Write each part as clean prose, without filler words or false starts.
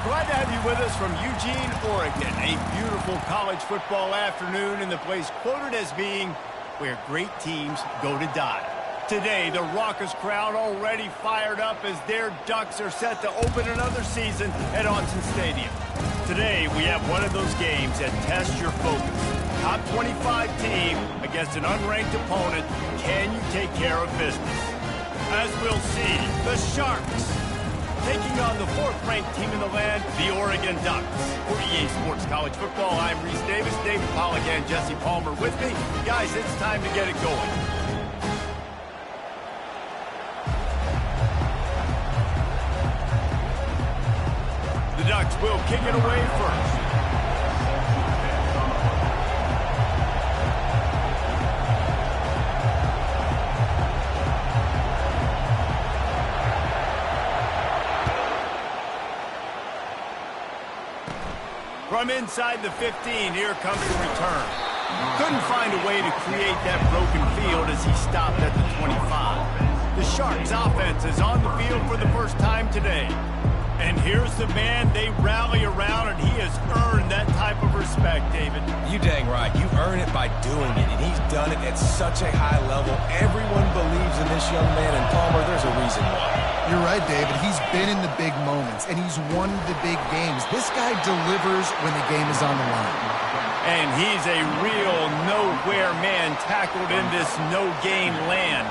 Glad to have you with us from Eugene, Oregon. A beautiful college football afternoon in the place quoted as being where great teams go to die. Today, the raucous crowd already fired up as their Ducks are set to open another season at Autzen Stadium. Today, we have one of those games that tests your focus. Top 25 team against an unranked opponent. Can you take care of business? As we'll see, the Sharks taking on the fourth-ranked team in the land, the Oregon Ducks. For EA Sports College Football, I'm Reese Davis, David Pollack, and Jesse Palmer with me. Guys, it's time to get it going. The Ducks will kick it away first. From inside the 15, here comes the return. Couldn't find a way to create that broken field as he stopped at the 25. The Sharks offense is on the field for the first time today. And here's the man they rally around, and he has earned that type of respect, David. You dang right. You earn it by doing it, and he's done it at such a high level. Everyone believes in this young man, and Palmer, there's a reason why. You're right, David. He's been in the big moments, and he's won the big games. This guy delivers when the game is on the line. And he's a real nowhere man tackled in this no-gain land.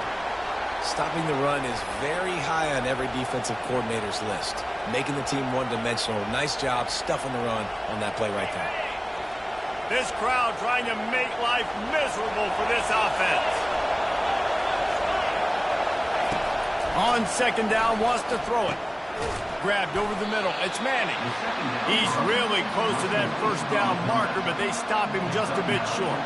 Stopping the run is very high on every defensive coordinator's list. Making the team one-dimensional. Nice job stuffing the run on that play right there. This crowd trying to make life miserable for this offense. On second down, wants to throw it. Grabbed over the middle. It's Manning. He's really close to that first down marker, but they stop him just a bit short.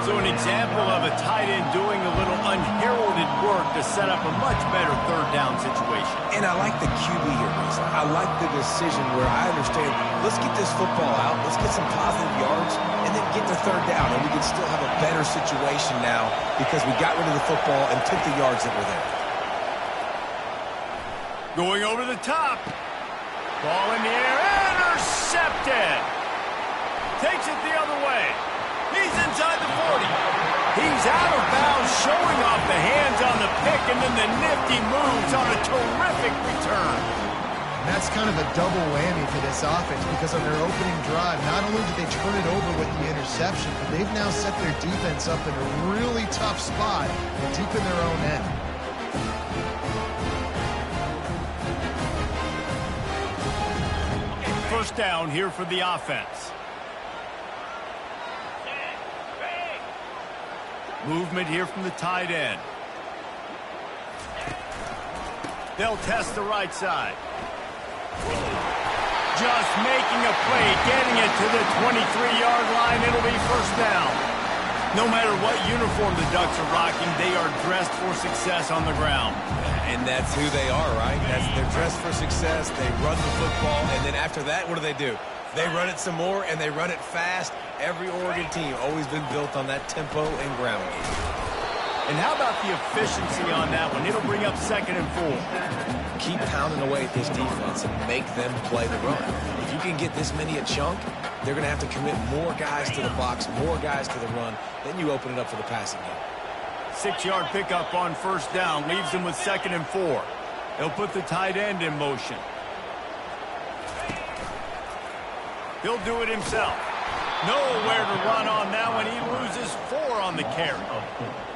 So an example of a tight end doing a little unheralded work to set up a much better third down situation. And I like the QB here, Reese. I like the decision where I understand, let's get this football out, let's get some positive yards, and then get the third down, and we can still have a better situation now because we got rid of the football and took the yards that were there. Going over the top. Ball in the air. Intercepted. Takes it the other way. He's inside the 40. He's out of bounds, showing off the hands on the pick, and then the nifty moves on a terrific return. And that's kind of a double whammy for this offense because on their opening drive, not only did they turn it over with the interception, but they've now set their defense up in a really tough spot deep in their own end. First down here for the offense. Movement here from the tight end. They'll test the right side. Just making a play, getting it to the 23-yard line. It'll be first down. No matter what uniform the Ducks are rocking, they are dressed for success on the ground. And that's who they are, right? They're dressed for success. They run the football, and then after that, what do? They run it some more, and they run it fast. Every Oregon team always been built on that tempo and ground game. And how about the efficiency on that one? It'll bring up 2nd and 4. Keep pounding away at this defense and make them play the run. If you can get this many a chunk, they're going to have to commit more guys to the box, more guys to the run. Then you open it up for the passing game. 6-yard pickup on first down leaves them with 2nd and 4. They'll put the tight end in motion. He'll do it himself. Nowhere to run on that one. He loses 4 on the carry.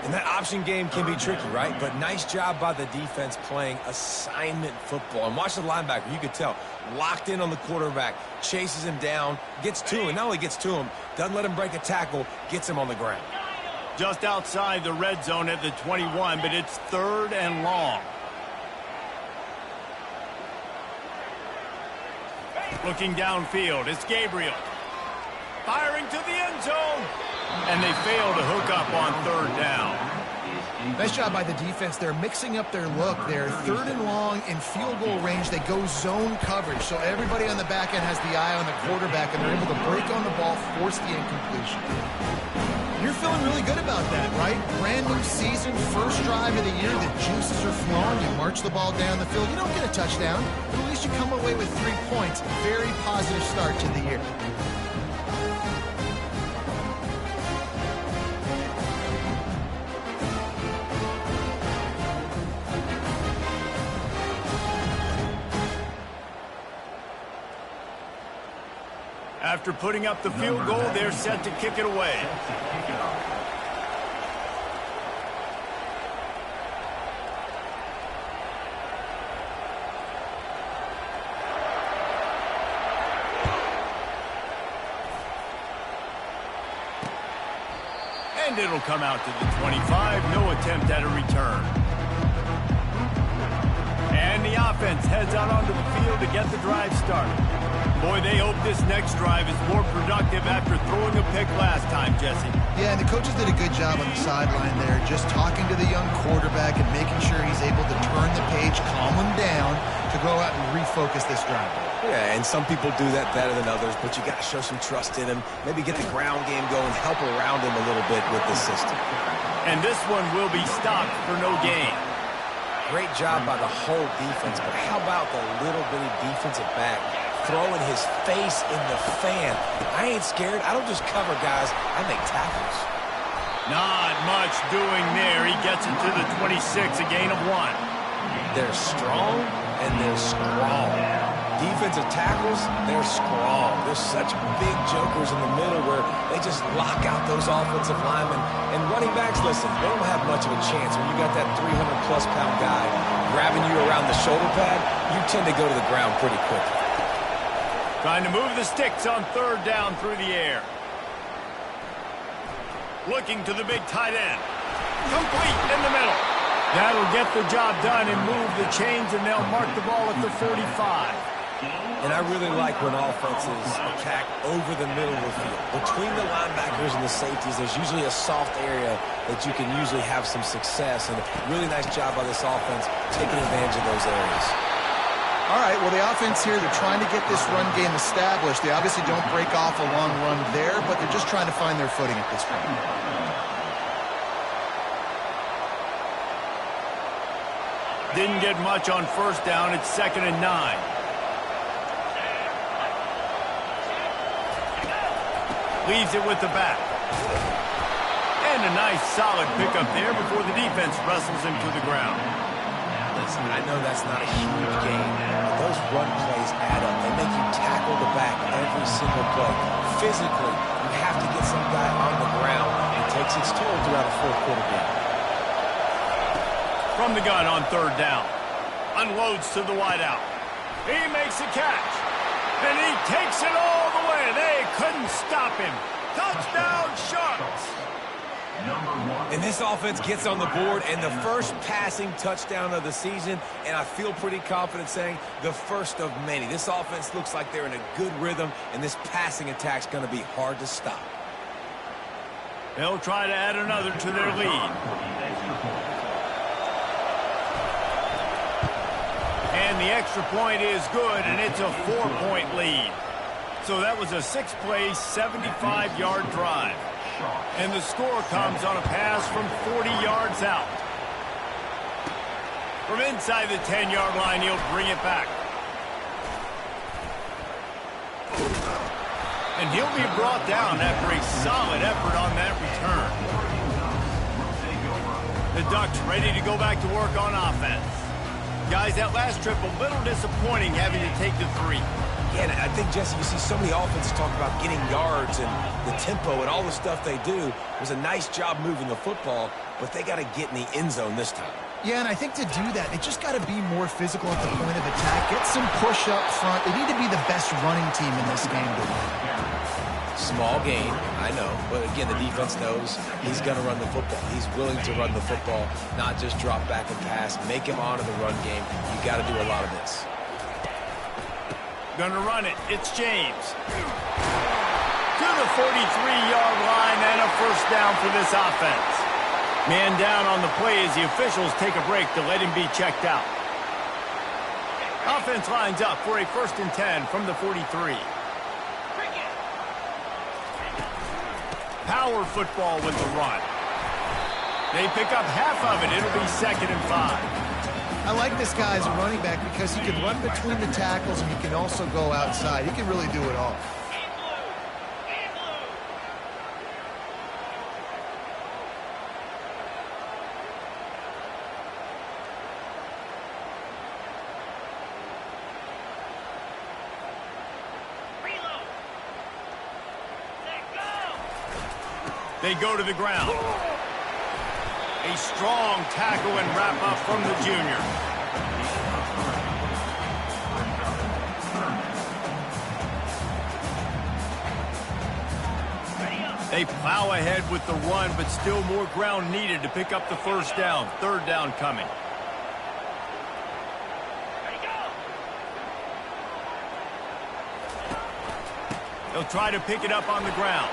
And that option game can be tricky, right? But nice job by the defense playing assignment football. And watch the linebacker. You could tell. Locked in on the quarterback. Chases him down. Gets to him. Not only gets to him, doesn't let him break a tackle. Gets him on the ground. Just outside the red zone at the 21, but it's 3rd and long. Looking downfield, it's Gabriel. Firing to the end zone. And they fail to hook up on 3rd down. Nice job by the defense. They're mixing up their look. They're 3rd and long in field goal range. They go zone coverage. So everybody on the back end has the eye on the quarterback, and they're able to break on the ball, force the incompletion. You're feeling really good about that, right? Brand new season, first drive of the year, the juices are flowing, you march the ball down the field, you don't get a touchdown, but at least you come away with 3 points. Very positive start to the year. After putting up the field goal, they're set to kick it away. And it'll come out to the 25. No attempt at a return. And the offense heads out onto the field to get the drive started. Boy, they hope this next drive is more productive after throwing a pick last time, Jesse. Yeah, and the coaches did a good job on the sideline there, just talking to the young quarterback and making sure he's able to turn the page, calm him down, to go out and refocus this drive. Yeah, and some people do that better than others, but you got to show some trust in him. Maybe get the ground game going, help around him a little bit with the system. And this one will be stopped for no gain. Great job by the whole defense, but how about the little bitty defensive back throwing his face in the fan? I ain't scared. I don't just cover guys. I make tackles. Not much doing there. He gets it to the 26, a gain of 1. They're strong and they're strong. Defensive tackles, they're strong. There's such big jokers in the middle where they just lock out those offensive linemen. And running backs, listen, they don't have much of a chance. When you got that 300-plus pound guy grabbing you around the shoulder pad, you tend to go to the ground pretty quickly. Trying to move the sticks on third down through the air. Looking to the big tight end. Complete in the middle. That'll get the job done and move the chains, and they'll mark the ball at the 45. And I really like when offenses attack over the middle of the field. Between the linebackers and the safeties, there's usually a soft area that you can usually have some success. And a really nice job by this offense taking advantage of those areas. All right, well, the offense here, they're trying to get this run game established. They obviously don't break off a long run there, but they're just trying to find their footing at this point. Didn't get much on first down. It's 2nd and 9. Leaves it with the back. And a nice solid pickup there before the defense wrestles him to the ground. Listen, I know that's not a huge gain, but those run plays add up. They make you tackle the back every single play. Physically, you have to get some guy on the ground. It takes its toll throughout a fourth-quarter game. From the gun on third down. Unloads to the wideout. He makes a catch. And he takes it all the way. They couldn't stop him. Touchdown, Sharks. And this offense gets on the board, and the first passing touchdown of the season, and I feel pretty confident saying the first of many. This offense looks like they're in a good rhythm, and this passing attack's going to be hard to stop. They'll try to add another to their lead. And the extra point is good, and it's a 4-point lead. So that was a 6-play, 75-yard drive. And the score comes on a pass from 40 yards out. From inside the 10-yard line, he'll bring it back. And he'll be brought down after a solid effort on that return. The Ducks ready to go back to work on offense. Guys, that last trip a little disappointing having to take the 3. Yeah, and I think, Jesse, you see so many offenses talk about getting yards and the tempo and all the stuff they do. It was a nice job moving the football, but they got to get in the end zone this time. Yeah, and I think to do that, they just got to be more physical at the point of attack. Get some push up front. They need to be the best running team in this game. Small gain, I know. But again, the defense knows he's going to run the football. He's willing to run the football, not just drop back and pass. Make him honor the run game. You got to do a lot of this. Gonna run it. It's James. To the 43-yard line and a first down for this offense. Man down on the play as the officials take a break to let him be checked out. Offense lines up for a 1st and 10 from the 43. Power football with the run. They pick up half of it. It'll be 2nd and 5. I like this guy as a running back because he can run between the tackles and he can also go outside. He can really do it all. They go to the ground. A strong tackle and wrap up from the junior. They plow ahead with the run, but still more ground needed to pick up the first down. 3rd down coming. They'll try to pick it up on the ground.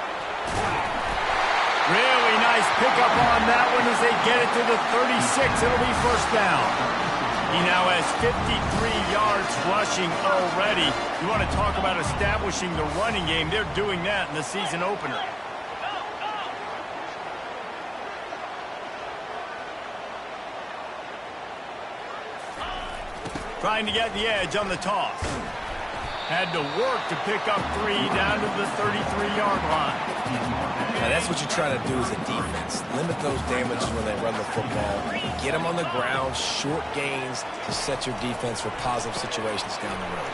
Really nice pickup on that one as they get it to the 36. It'll be 1st down. He now has 53 yards rushing already. You want to talk about establishing the running game. They're doing that in the season opener. Trying to get the edge on the toss. Had to work to pick up 3 down to the 33-yard line. Now that's what you try to do as a defense. Limit those damages when they run the football. Get them on the ground, short gains to set your defense for positive situations down the road.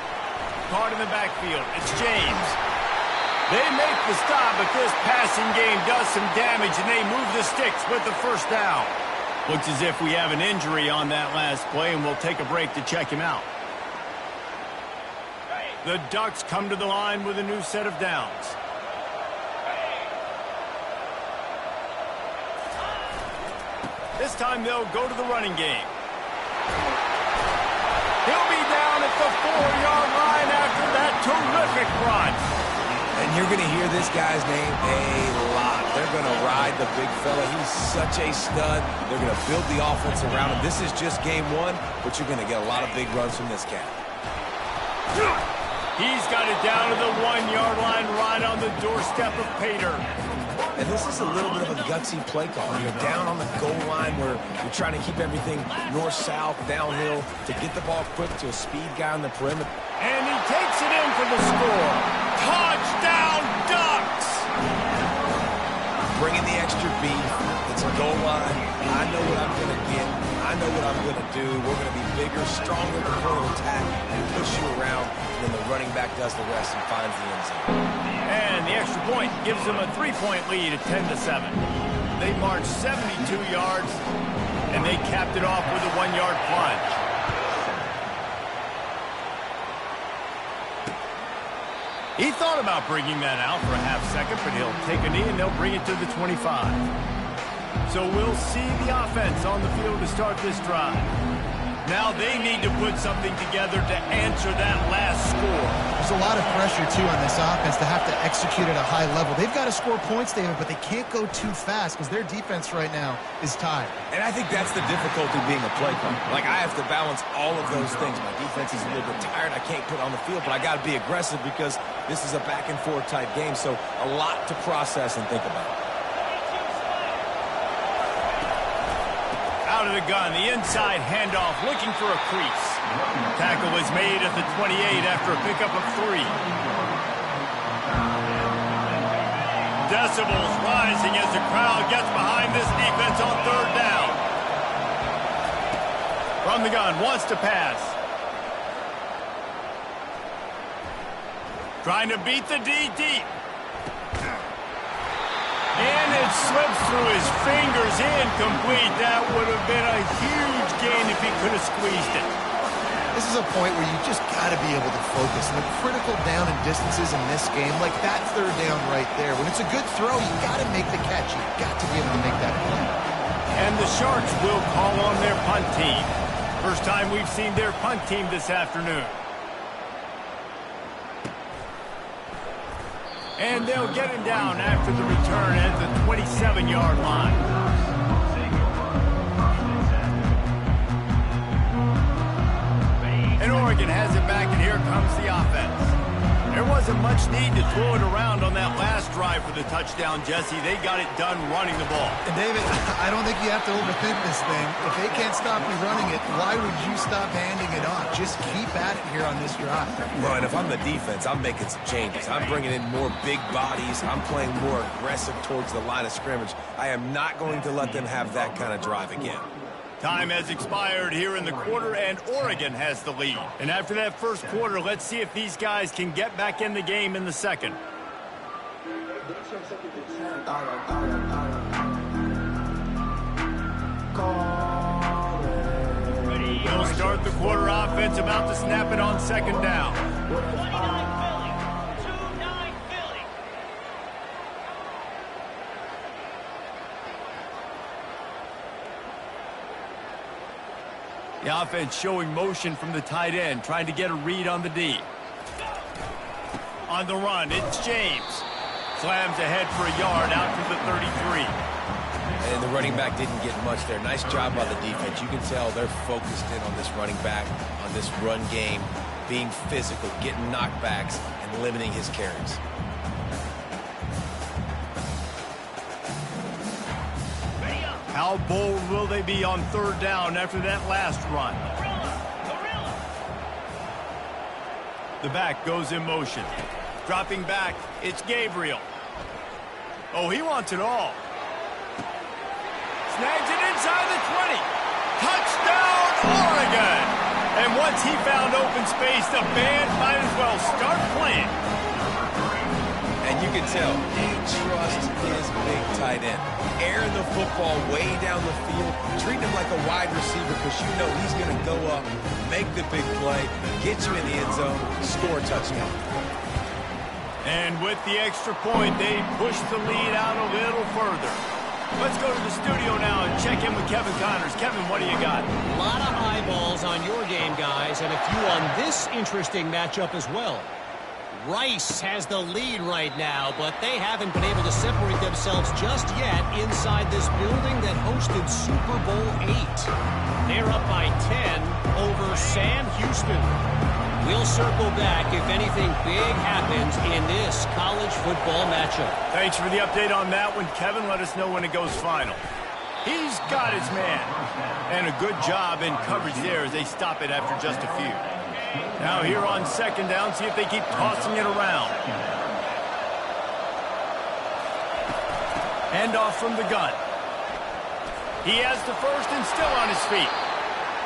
Caught in the backfield. It's James. They make the stop, but this passing game does some damage, and they move the sticks with the 1st down. Looks as if we have an injury on that last play, and we'll take a break to check him out. The Ducks come to the line with a new set of downs. This time they'll go to the running game. He'll be down at the 4-yard line after that terrific run. And you're going to hear this guy's name a lot. They're going to ride the big fella. He's such a stud. They're going to build the offense around him. This is just game 1, but you're going to get a lot of big runs from this cat. He's got it down to the 1-yard line right on the doorstep of Pater. And this is a little bit of a gutsy play call. You're down on the goal line where you're trying to keep everything north-south, downhill, to get the ball quick to a speed guy on the perimeter. And he takes it in for the score. Touchdown, Ducks! Bringing the extra beef. It's a goal line. I know what I'm going to get. I know what I'm going to do. We're going to be bigger, stronger in front of attack, and push you around. And then the running back does the rest and finds the end zone. And the extra point gives them a 3-point lead at 10-7. They marched 72 yards, and they capped it off with a 1-yard plunge. He thought about bringing that out for a half second, but he'll take a knee and they'll bring it to the 25. So we'll see the offense on the field to start this drive. Now they need to put something together to answer that last score. There's a lot of pressure, too, on this offense to have to execute at a high level. They've got to score points, David, but they can't go too fast because their defense right now is tired. And I think that's the difficulty being a play caller. Like, I have to balance all of those things. My defense is a little bit tired. I can't put on the field, but I got to be aggressive because this is a back-and-forth type game, so a lot to process and think about. Out of the gun, the inside handoff, looking for a crease. Tackle was made at the 28 after a pickup of 3. Decibels rising as the crowd gets behind this defense on 3rd down. From the gun, wants to pass. Trying to beat the D deep. And it slips through his fingers, incomplete. That would have been a huge gain if he could have squeezed it. This is a point where you just got to be able to focus. And the critical down and distances in this game, like that 3rd down right there, when it's a good throw, you got to make the catch. You got to be able to make that play. And the Sharks will call on their punt team. First time we've seen their punt team this afternoon. And they'll get him down after the return at the 27-yard line. And Oregon has it back, and here comes the offense. There wasn't much need to throw it around on that last drive for the touchdown, Jesse. They got it done running the ball. And David, I don't think you have to overthink this thing. If they can't stop you running it, why would you stop handing it off? Just keep at it here on this drive. Well, and if I'm the defense, I'm making some changes. I'm bringing in more big bodies. I'm playing more aggressive towards the line of scrimmage. I am not going to let them have that kind of drive again. Time has expired here in the quarter, and Oregon has the lead. And after that first quarter, let's see if these guys can get back in the game in the second. He'll start the quarter offense, about to snap it on second down. 29 Philly. The offense showing motion from the tight end, trying to get a read on the D. On the run, it's James. Slams ahead for a yard out to the 33. And the running back didn't get much there. Nice job by the defense. You can tell they're focused in on this running back, on this run game, being physical, getting knockbacks, and limiting his carries. How bold will they be on third down after that last run? The back goes in motion. Dropping back, it's Gabriel. Oh, he wants it all. Snags it inside the 20. Touchdown, Oregon! And once he found open space, the band might as well start playing. And you can tell he trusts his big tight end. Airing the football way down the field, treating him like a wide receiver because you know he's going to go up, make the big play, get you in the end zone, score a touchdown. And with the extra point, they push the lead out a little further. Let's go to the studio now and check in with Kevin Connors. Kevin, what do you got? A lot of eyeballs on your game, guys, and a few on this interesting matchup as well. Rice has the lead right now, but they haven't been able to separate themselves just yet inside this building that hosted Super Bowl 8. They're up by 10 over Sam Houston. We'll circle back if anything big happens in this college football matchup. Thanks for the update on that one, Kevin. Let us know when it goes final. He's got his man. And a good job in coverage there as they stop it after just a few. Now here on second down, see if they keep tossing it around. Handoff from the gun. He has the first and still on his feet.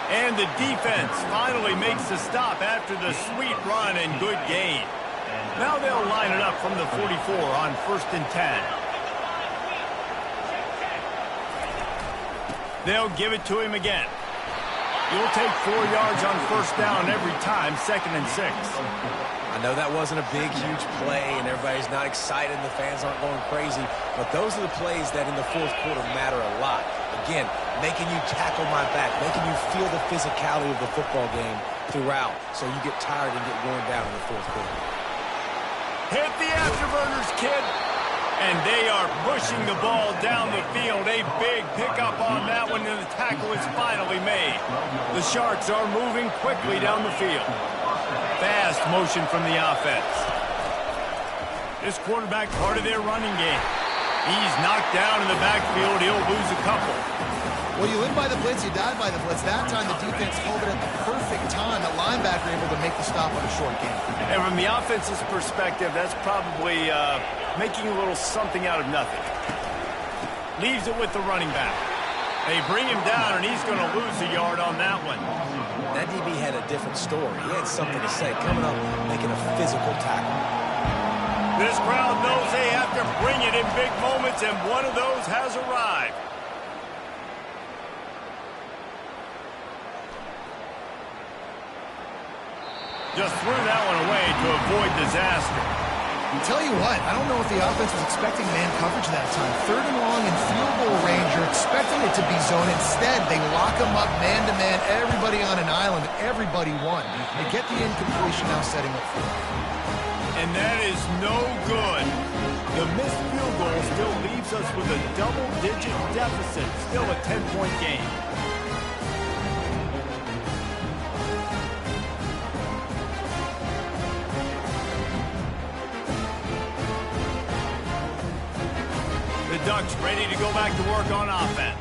And the defense finally makes the stop after the sweet run and good gain. Now they'll line it up from the 44 on 1st and 10. They'll give it to him again. You'll take 4 yards on 1st down every time, 2nd and 6. I know that wasn't a big, huge play, and everybody's not excited, and the fans aren't going crazy, but those are the plays that in the fourth quarter matter a lot. Again, making you tackle my back, making you feel the physicality of the football game throughout, so you get tired and get worn down in the fourth quarter. Hit the afterburners, kid. And they are pushing the ball down the field. A big pickup on that one, and the tackle is finally made. The Sharks are moving quickly down the field. Fast motion from the offense. This quarterback part of their running game. He's knocked down in the backfield. He'll lose a couple. Well, you live by the blitz, you die by the blitz. That time the defense pulled it at the perfect time. The linebacker able to make the stop on a short game. And from the offense's perspective, that's probably making a little something out of nothing. Leaves it with the running back. They bring him down, and he's going to lose a yard on that one. That DB had a different story. He had something to say, coming up, making a physical tackle. This crowd knows they have to bring it in big moments, and one of those has arrived. Just threw that one away to avoid disaster. I'll tell you what, I don't know if the offense was expecting man coverage that time. 3rd and long in field goal range, you're expecting it to be zone. Instead, they lock them up man-to-man, everybody on an island, everybody won. They get the incompletion now setting up for it. And that is no good. The missed field goal still leaves us with a double-digit deficit, still a 10-point game. Ducks ready to go back to work on offense.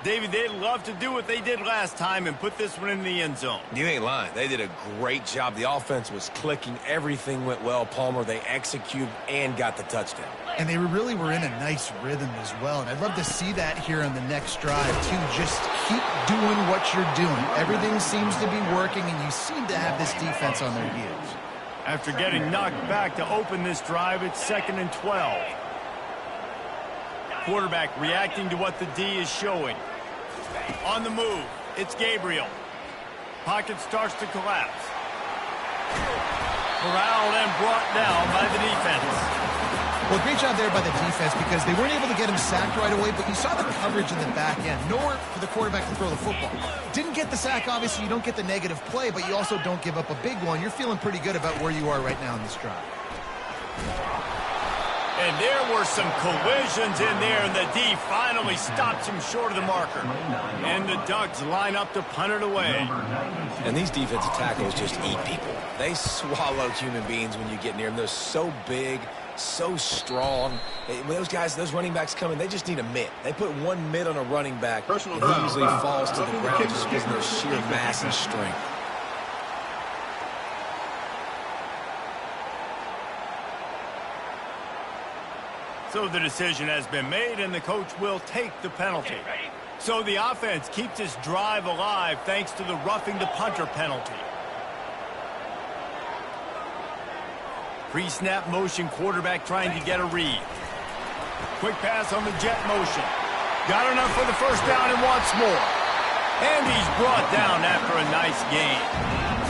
David, they'd love to do what they did last time and put this one in the end zone. You ain't lying. They did a great job. The offense was clicking. Everything went well, Palmer. They executed and got the touchdown. And they really were in a nice rhythm as well. And I'd love to see that here on the next drive, too. Just keep doing what you're doing. Everything seems to be working, and you seem to have this defense on their heels. After getting knocked back to open this drive, it's 2nd and 12. Quarterback reacting to what the D is showing. On the move, it's Gabriel. Pocket starts to collapse. Corralled and brought down by the defense. Well, great job there by the defense because they weren't able to get him sacked right away, but you saw the coverage in the back end. Nowhere for the quarterback to throw the football. Didn't get the sack, obviously. You don't get the negative play, but you also don't give up a big one. You're feeling pretty good about where you are right now in this drive. And there were some collisions in there, and the D finally stops him short of the marker. And the Ducks line up to punt it away. And these defensive tackles just eat people. They swallow human beings when you get near them. They're so big, so strong. When those guys, those running backs come in, they just need a mitt. They put one mitt on a running back, and he usually falls to the ground just because of their sheer mass and strength. So the decision has been made, and the coach will take the penalty. So the offense keeps this drive alive thanks to the roughing the punter penalty. Pre-snap motion, quarterback trying to get a read. Quick pass on the jet motion. Got enough for the first down and wants more. And he's brought down after a nice gain.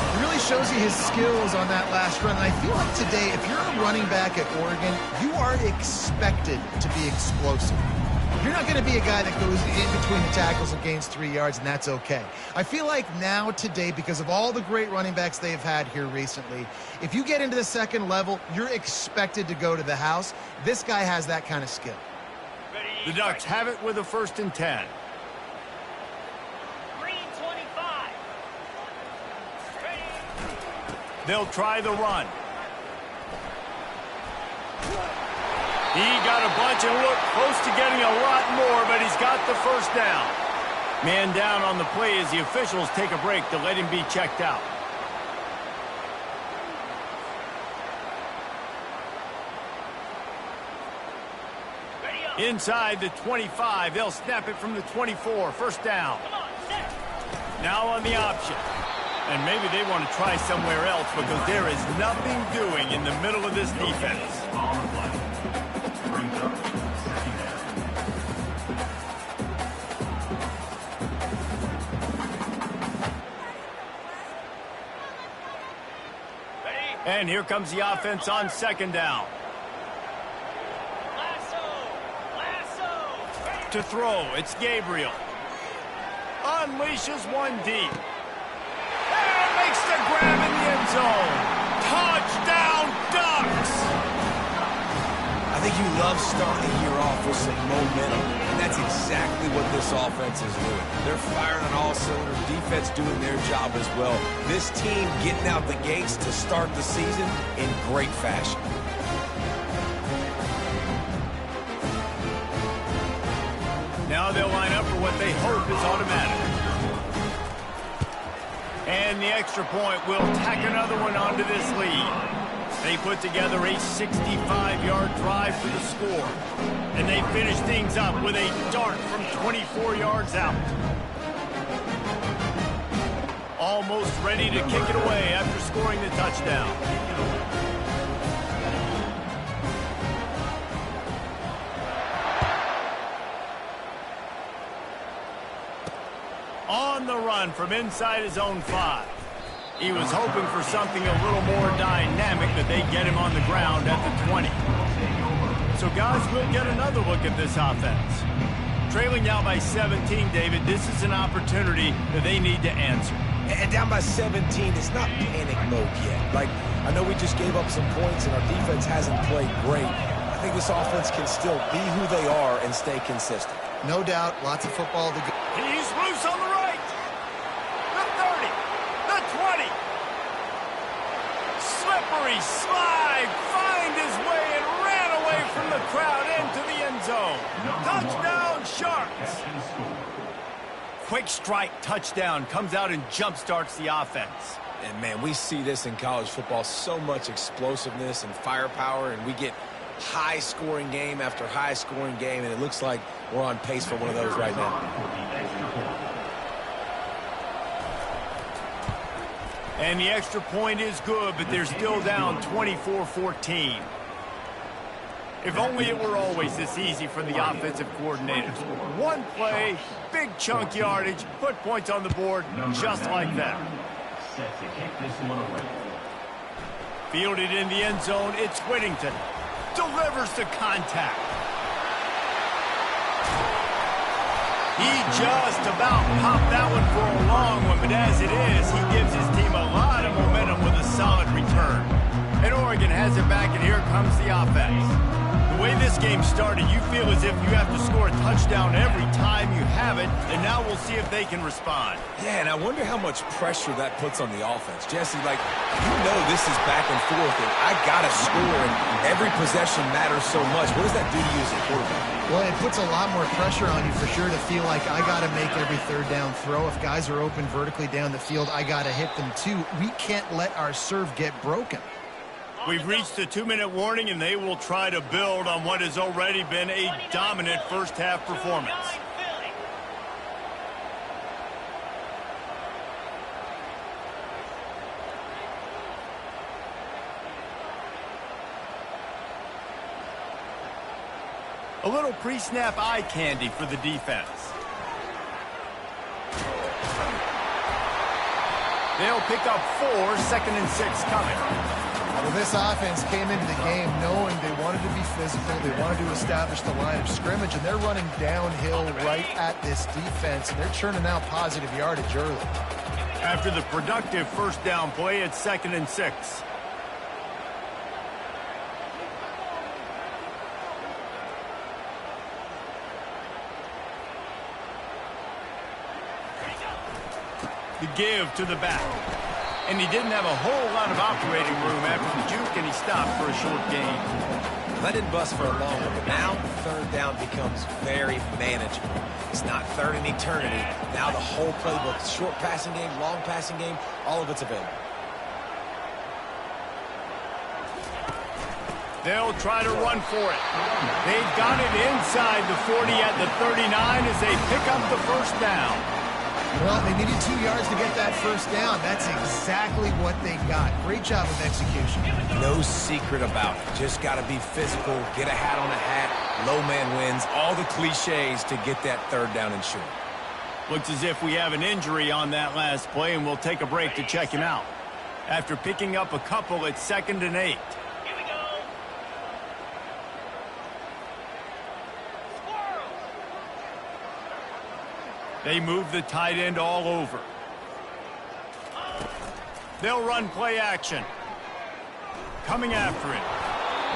It really shows you his skills on that last run. And I feel like today, if you're a running back at Oregon, you are expected to be explosive. You're not going to be a guy that goes in between the tackles and gains 3 yards, and that's okay. I feel like now, today, because of all the great running backs they've had here recently, if you get into the second level, you're expected to go to the house. This guy has that kind of skill. The Ducks have it with a 1st and 10. They'll try the run. He got a bunch and looked close to getting a lot more, but he's got the first down. Man down on the play as the officials take a break to let him be checked out. Inside the 25, they'll snap it from the 24, 1st down. Now on the option. And maybe they want to try somewhere else because there is nothing doing in the middle of this defense. And here comes the offense on 2nd down. To throw, it's Gabriel. Unleashes one deep. And makes the grab in the end zone. Touchdown, Ducks! I think you love starting the year off with some momentum, and that's exactly what this offense is doing. They're firing on all cylinders, defense doing their job as well. This team getting out the gates to start the season in great fashion. Now they'll line up for what they hope is automatic. And the extra point will tack another one onto this lead. They put together a 65-yard drive for the score. And they finish things up with a dart from 24 yards out. Almost ready to kick it away after scoring the touchdown. On the run from inside his own 5. He was hoping for something a little more dynamic, but they get him on the ground at the 20. So, guys, we'll get another look at this offense. Trailing now by 17, David, this is an opportunity that they need to answer. And down by 17, it's not panic mode yet. Like, I know we just gave up some points and our defense hasn't played great. I think this offense can still be who they are and stay consistent. No doubt, lots of football to go. He's loose on the right. The 30. The 20. Slippery slide. Find his way and ran away from the crowd into the end zone. Touchdown, Sharks. Quick strike touchdown comes out and jump-starts the offense. And, man, we see this in college football, so much explosiveness and firepower, and we get high-scoring game after high-scoring game, and it looks like we're on pace for one of those right now. And the extra point is good, but they're still down 24-14. If only it were always this easy for the offensive coordinators. One play, big chunk yardage, put points on the board just like that. Fielded in the end zone, it's Whittington. Delivers to contact. He just about popped that one for a long one, but as it is, he gives his team a lot of momentum with a solid return. And Oregon has it back, and here comes the offense. The way this game started, you feel as if you have to score a touchdown every time you have it, and now we'll see if they can respond. Yeah, and I wonder how much pressure that puts on the offense. Jesse, like, you know this is back and forth, and I got to score, and every possession matters so much. What does that do to you as a quarterback? Well, it puts a lot more pressure on you for sure to feel like I got to make every third down throw. If guys are open vertically down the field, I got to hit them too. We can't let our serve get broken. We've reached the 2-minute warning, and they will try to build on what has already been a dominant first-half performance. A little pre-snap eye candy for the defense. They'll pick up 4, 2nd and 6 coming. Well, this offense came into the game knowing they wanted to be physical, they wanted to establish the line of scrimmage, and they're running downhill right at this defense, and they're churning out positive yardage early. After the productive first down play, it's 2nd and 6. The give to the back. And he didn't have a whole lot of operating room after the juke, and he stopped for a short gain. That didn't bust for a long one, but now third down becomes very manageable. It's not third in eternity. Now the whole playbook, short passing game, long passing game, all of it's available. They'll try to run for it. They've got it inside the 40 at the 39 as they pick up the first down. Well, they needed 2 yards to get that first down. That's exactly what they got. Great job of execution. No secret about it. Just got to be physical, get a hat on a hat, low man wins, all the cliches to get that third down and short. Looks as if we have an injury on that last play, and we'll take a break to check him out. After picking up a couple, it's 2nd and 8. They move the tight end all over. They'll run play action. Coming after it.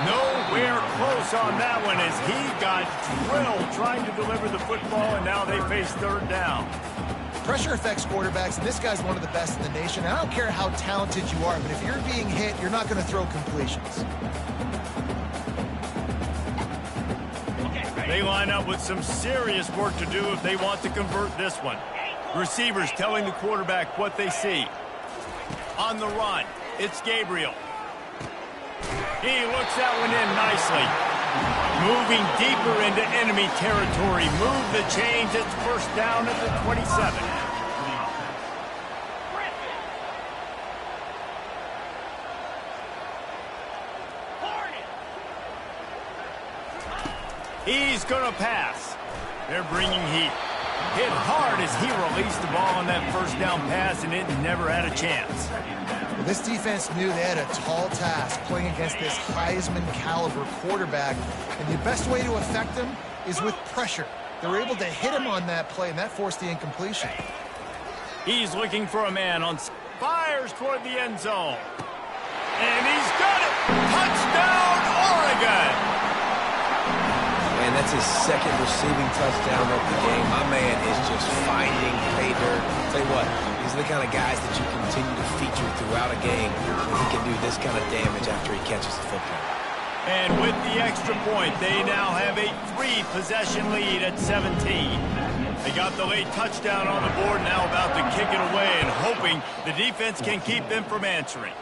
Nowhere close on that one as he got drilled trying to deliver the football, and now they face third down. Pressure affects quarterbacks, and this guy's one of the best in the nation. I don't care how talented you are, but if you're being hit, you're not going to throw completions. They line up with some serious work to do if they want to convert this one. Receivers telling the quarterback what they see. On the run, it's Gabriel. He looks that one in nicely. Moving deeper into enemy territory. Move the chains. It's first down at the 27. He's going to pass. They're bringing heat. Hit hard as he released the ball on that first down pass, and it never had a chance. Well, this defense knew they had a tall task playing against this Heisman caliber quarterback, and the best way to affect him is with pressure. They were able to hit him on that play, and that forced the incompletion. He's looking for a man on fires toward the end zone. And he's got it. Touchdown, Oregon. And that's his second receiving touchdown of the game. My man is just finding pay dirt. Tell you what, these are the kind of guys that you continue to feature throughout a game when he can do this kind of damage after he catches the football. And with the extra point, they now have a 3-possession lead at 17. They got the late touchdown on the board, now about to kick it away and hoping the defense can keep them from answering.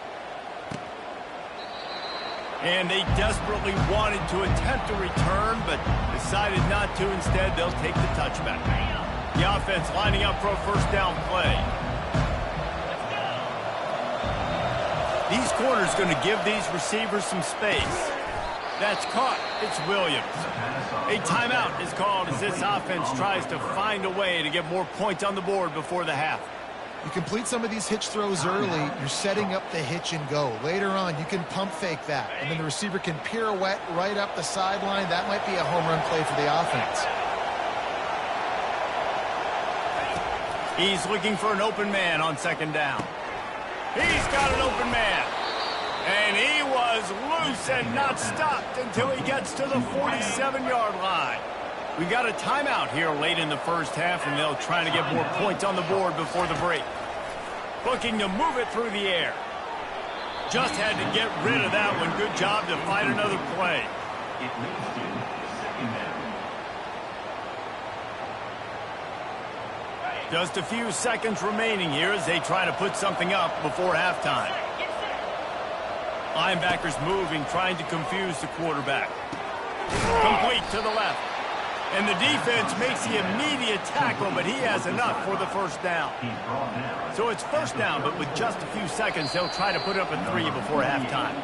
And they desperately wanted to attempt a return, but decided not to. Instead, they'll take the touchback. The offense lining up for a first down play. These corners going to give these receivers some space. That's caught. It's Williams. A timeout is called as this offense tries to find a way to get more points on the board before the half. You complete some of these hitch throws early, you're setting up the hitch and go. Later on, you can pump fake that, and then the receiver can pirouette right up the sideline. That might be a home run play for the offense. He's looking for an open man on second down. He's got an open man. And he was loose and not stopped until he gets to the 47-yard line. We got a timeout here late in the first half, and they'll try to get more points on the board before the break. Looking to move it through the air. Just had to get rid of that one. Good job to find another play. Just a few seconds remaining here as they try to put something up before halftime. Linebackers moving, trying to confuse the quarterback. Complete to the left. And the defense makes the immediate tackle, but he has enough for the first down. So it's first down, but with just a few seconds, they'll try to put up a 3 before halftime.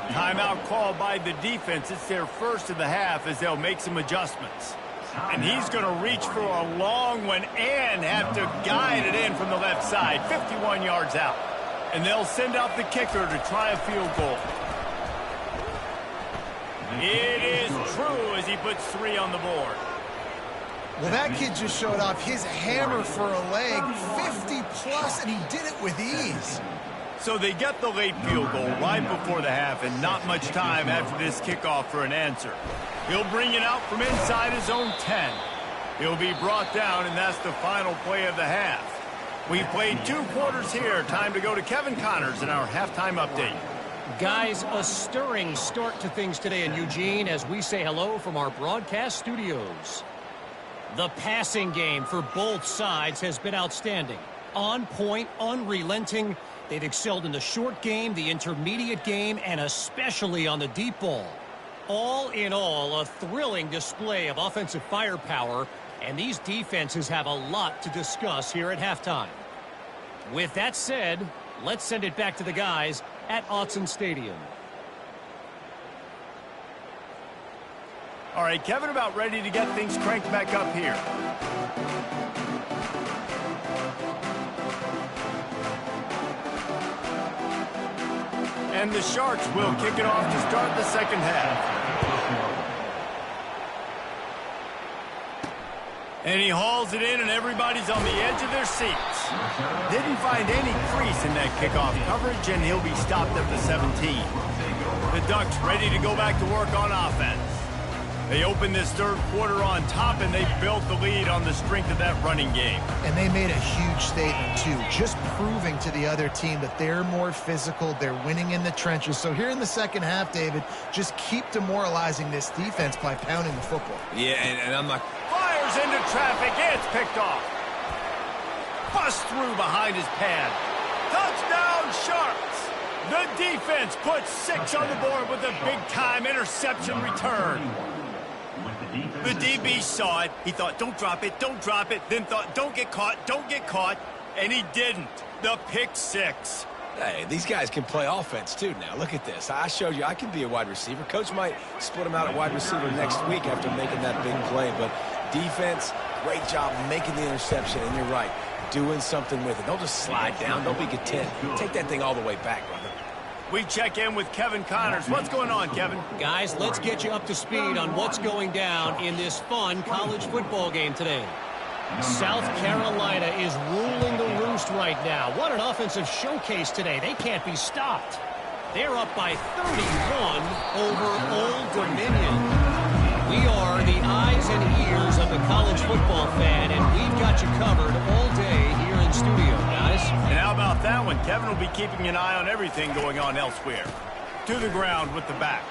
Timeout called by the defense. It's their first of the half as they'll make some adjustments. And he's going to reach for a long one and have to guide it in from the left side, 51 yards out. And they'll send out the kicker to try a field goal. It is true as he puts 3 on the board. Well, that kid just showed off his hammer for a leg, 50-plus, and he did it with ease. So they get the late field goal right before the half, and not much time after this kickoff for an answer. He'll bring it out from inside his own 10. He'll be brought down, and that's the final play of the half. We've played 2 quarters here. Time to go to Kevin Connors in our halftime update. Guys, a stirring start to things today in Eugene as we say hello from our broadcast studios. The passing game for both sides has been outstanding. On point, unrelenting. They've excelled in the short game, the intermediate game, and especially on the deep ball. All in all, a thrilling display of offensive firepower, and these defenses have a lot to discuss here at halftime. With that said, let's send it back to the guys at Autzen Stadium. All right, Kevin, about ready to get things cranked back up here. And the Sharks will kick it off to start the second half. And he hauls it in, and everybody's on the edge of their seats. Didn't find any crease in that kickoff coverage, and he'll be stopped at the 17. The Ducks ready to go back to work on offense. They opened this third quarter on top, and they built the lead on the strength of that running game. And they made a huge statement, too, just proving to the other team that they're more physical, they're winning in the trenches. So here in the second half, David, just keep demoralizing this defense by pounding the football. Yeah, and I'm not... Fires into traffic, it's picked off. Bust through behind his pad. Touchdown, Sharks! The defense puts 6 on the board with a big-time interception return. The DB saw it. He thought, don't drop it, then thought, don't get caught, and he didn't. The pick 6. Hey, these guys can play offense, too, now. Look at this. I showed you I can be a wide receiver. Coach might split him out at wide receiver next week after making that big play, but defense, great job making the interception, and you're right, doing something with it. Don't just slide down. Don't be content. Take that thing all the way back, brother. We check in with Kevin Connors. What's going on, Kevin? Guys, let's get you up to speed on what's going down in this fun college football game today. South Carolina is ruling the roost right now. What an offensive showcase today. They can't be stopped. They're up by 31 over Old Dominion. We are the eyes and ears of the college football fan, and we've got you covered all day here in studio, guys. And how about that one? Kevin will be keeping an eye on everything going on elsewhere. To the ground with the back.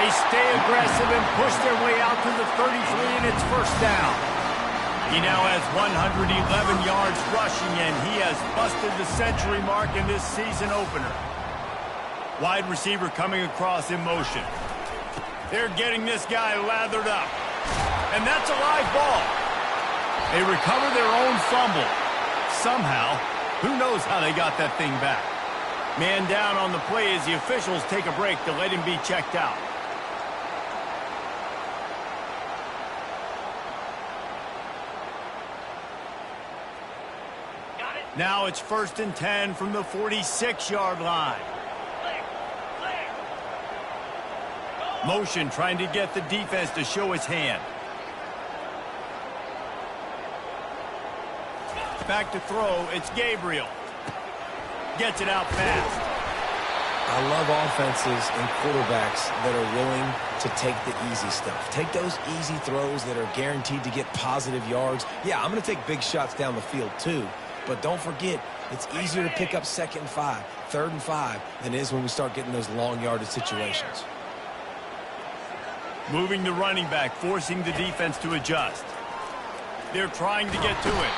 They stay aggressive and push their way out to the 33, and it's first down. He now has 111 yards rushing, and he has busted the century mark in this season opener. Wide receiver coming across in motion. They're getting this guy lathered up. And that's a live ball. They recover their own fumble. Somehow, who knows how they got that thing back. Man down on the play as the officials take a break to let him be checked out. Now it's 1st and 10 from the 46-yard line. Motion trying to get the defense to show his hand. Back to throw, it's Gabriel. Gets it out fast. I love offenses and quarterbacks that are willing to take the easy stuff. Take those easy throws that are guaranteed to get positive yards. Yeah, I'm going to take big shots down the field too. But don't forget, it's easier to pick up 2nd and 5, 3rd and 5 than it is when we start getting those long yardage situations. Moving the running back, forcing the defense to adjust. They're trying to get to it.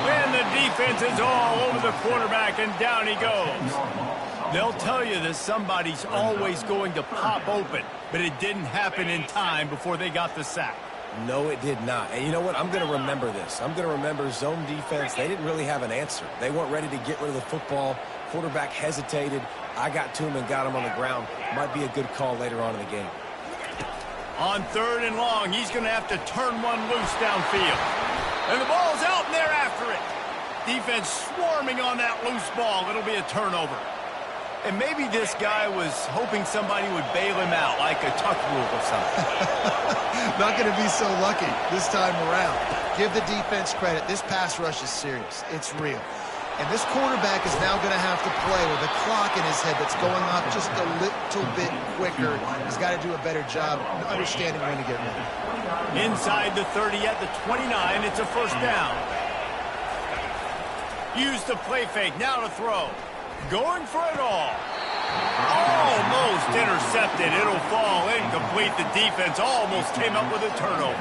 And the defense is all over the quarterback, and down he goes. They'll tell you that somebody's always going to pop open, but it didn't happen in time before they got the sack. No, it did not. And you know what? I'm going to remember this. I'm going to remember zone defense. They didn't really have an answer. They weren't ready to get rid of the football. Quarterback hesitated. I got to him and got him on the ground. Might be a good call later on in the game. On 3rd and long, he's going to have to turn one loose downfield. And the ball's out, and they're after it. Defense swarming on that loose ball. It'll be a turnover. And maybe this guy was hoping somebody would bail him out, like a tuck rule or something. Not going to be so lucky this time around. Give the defense credit. This pass rush is serious. It's real. And this quarterback is now going to have to play with a clock in his head that's going off just a little bit quicker. He's got to do a better job understanding when to get ready. Inside the 30 at the 29, it's a first down. Use the play fake, now to throw. Going for it all. Almost intercepted. It'll fall incomplete. The defense almost came up with a turnover.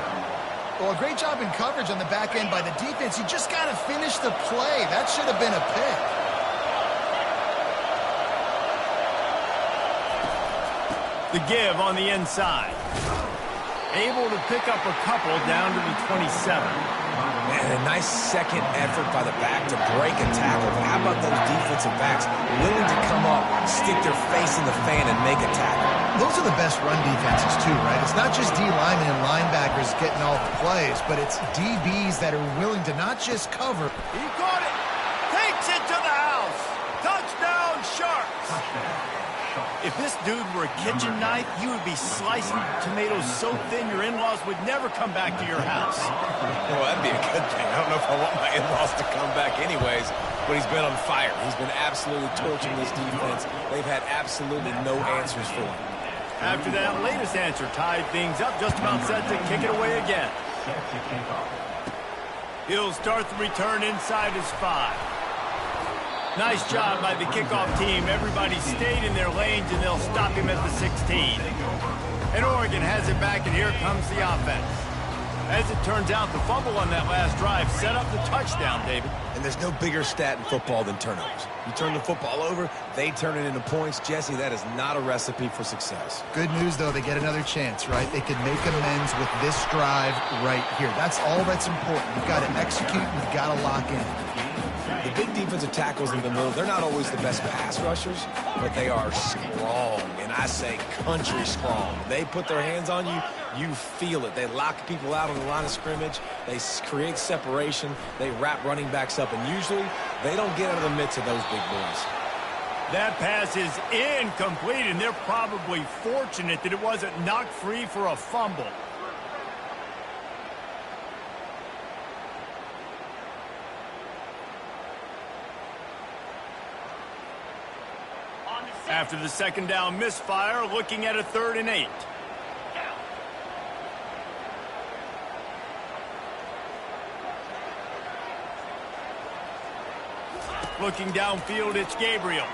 Well, a great job in coverage on the back end by the defense. You just got to finish the play. That should have been a pick. The give on the inside. Able to pick up a couple down to the 27. And a nice second effort by the back to break a tackle. But how about those defensive backs willing to come up, stick their face in the fan, and make a tackle? Those are the best run defenses, too, right? It's not just D linemen and linebackers getting all the plays, but it's DBs that are willing to not just cover. He caught it. Takes it to the house. Touchdown, Sharks. If this dude were a kitchen knife, he would be slicing tomatoes so thin your in-laws would never come back to your house. Well, that'd be a good thing. I don't know if I want my in-laws to come back anyways, but he's been on fire. He's been absolutely torching this defense. They've had absolutely no answers for him. After that latest answer tied things up, just about set to kick it away again. He'll start the return inside his 5. Nice job by the kickoff team. Everybody stayed in their lanes, and they'll stop him at the 16. And Oregon has it back, and here comes the offense. As it turns out, the fumble on that last drive set up the touchdown, David. And there's no bigger stat in football than turnovers. You turn the football over, they turn it into points. Jesse, that is not a recipe for success. Good news, though, they get another chance, right? They can make amends with this drive right here. That's all that's important. You've got to execute, you've got to lock in. The big defensive tackles in the middle, they're not always the best pass rushers, but they are strong, and I say country strong. They put their hands on you, you feel it. They lock people out on the line of scrimmage. They create separation. They wrap running backs up, and usually they don't get out of the midst of those big boys. That pass is incomplete, and they're probably fortunate that it wasn't knocked free for a fumble. After the second down misfire, looking at a 3rd and 8. Looking downfield, it's Gabriel.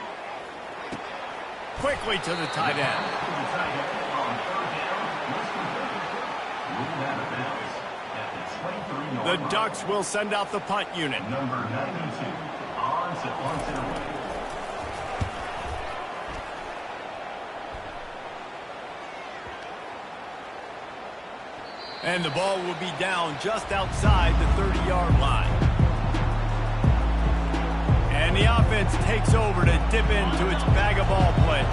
Quickly to the tight end. The Ducks will send out the punt unit. Number 92, odds at once and away. And the ball will be down just outside the 30-yard line. And the offense takes over to dip into its bag of ball plays.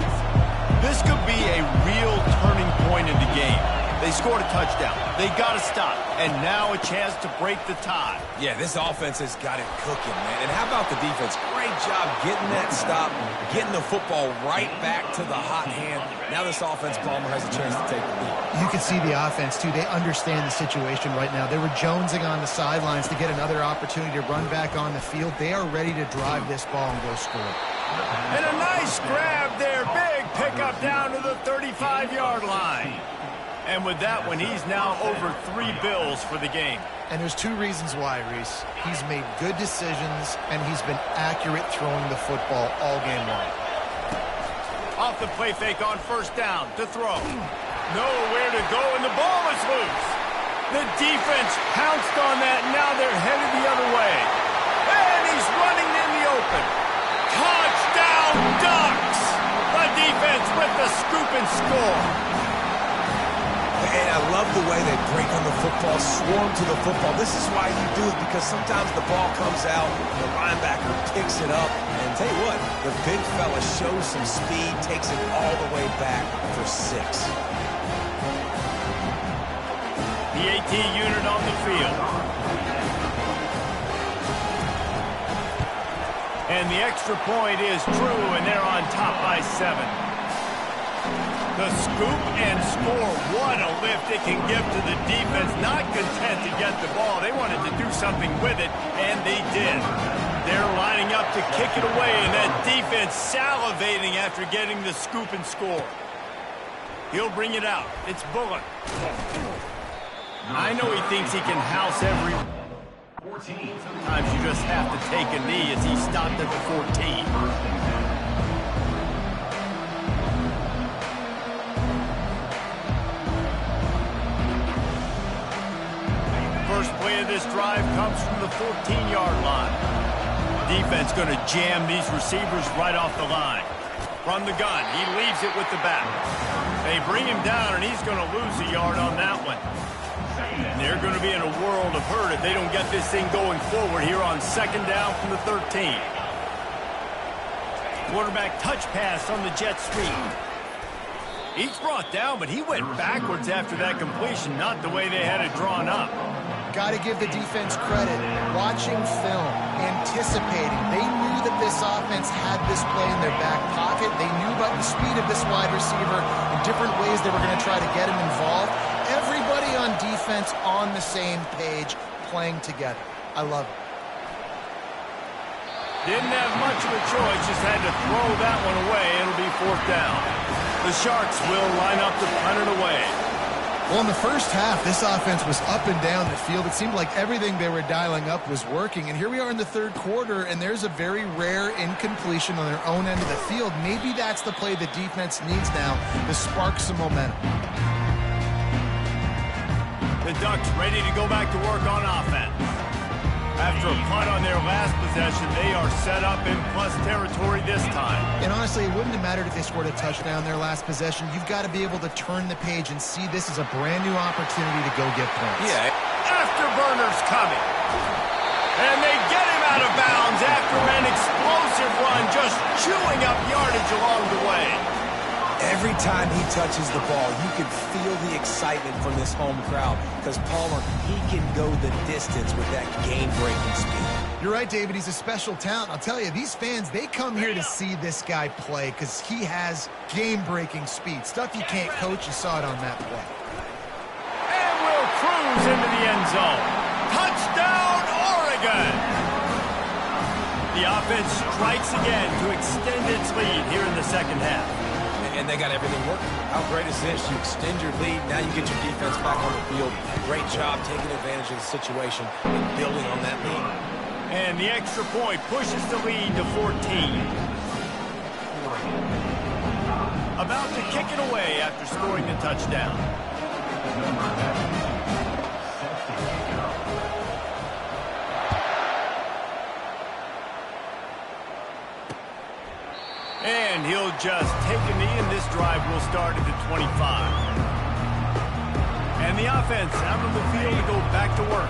This could be a real turning point in the game. They scored a touchdown. They got to stop. And now a chance to break the tie. Yeah, this offense has got it cooking, man. And how about the defense? Great job getting that stop, getting the football right back to the hot hand. Now this offense, Palmer, has a chance to take the lead. You can see the offense, too. They understand the situation right now. They were jonesing on the sidelines to get another opportunity to run back on the field. They are ready to drive this ball and go score. And a nice grab there. Big pickup down to the 35-yard line. And with that one, he's now over 3 bills for the game. And there's 2 reasons why, Reese. He's made good decisions, and he's been accurate throwing the football all game long. Off the play fake on first down to throw. Nowhere to go, and the ball is loose. The defense pounced on that, and now they're headed the other way. And he's running in the open. Touchdown, Ducks! The defense with the scoop and score. And I love the way they break on the football, swarm to the football. This is why you do it, because sometimes the ball comes out, the linebacker picks it up, and tell you what, the big fella shows some speed, takes it all the way back for 6. The AT unit on the field. And the extra point is true, and they're on top by 7. The scoop and score. What a lift it can give to the defense. Not content to get the ball. They wanted to do something with it, and they did. They're lining up to kick it away, and that defense salivating after getting the scoop and score. He'll bring it out. It's Bullock. I know he thinks he can house every... Sometimes you just have to take a knee as he stopped at the 14. First play of this drive comes from the 14-yard line. Defense going to jam these receivers right off the line. From the gun, he leaves it with the back. They bring him down, and he's going to lose a yard on that one. And they're going to be in a world of hurt if they don't get this thing going forward here on second down from the 13. Quarterback touch pass on the jet sweep. He's brought down, but he went backwards after that completion, not the way they had it drawn up. Got to give the defense credit. Watching film, anticipating. They knew that this offense had this play in their back pocket. They knew about the speed of this wide receiver and different ways they were going to try to get him involved. Everybody on defense on the same page, playing together. I love it. Didn't have much of a choice, just had to throw that one away. It'll be 4th down. The Sharks will line up to punt it away. Well, in the first half, this offense was up and down the field. It seemed like everything they were dialing up was working. And here we are in the 3rd quarter, and there's a very rare incompletion on their own end of the field. Maybe that's the play the defense needs now to spark some momentum. The Ducks ready to go back to work on offense. After a punt on their last possession, they are set up in plus territory this time. And honestly, it wouldn't have mattered if they scored a touchdown their last possession. You've got to be able to turn the page and see this as a brand new opportunity to go get points. Yeah. Afterburner's coming. And they get him out of bounds after an explosive run, just chewing up yardage along the way. Every time he touches the ball, you can feel the excitement from this home crowd because Palmer, he can go the distance with that game-breaking speed. You're right, David. He's a special talent. I'll tell you, these fans, they come here to see this guy play because he has game-breaking speed. Stuff you can't coach. You saw it on that play. And will cruise into the end zone. Touchdown, Oregon! The offense strikes again to extend its lead here in the second half. And they got everything working. How great is this? You extend your lead, now you get your defense back on the field. Great job taking advantage of the situation and building on that lead. And the extra point pushes the lead to 14. About to kick it away after scoring the touchdown. And he'll just take a knee, and this drive will start at the 25. And the offense out of the field to go back to work.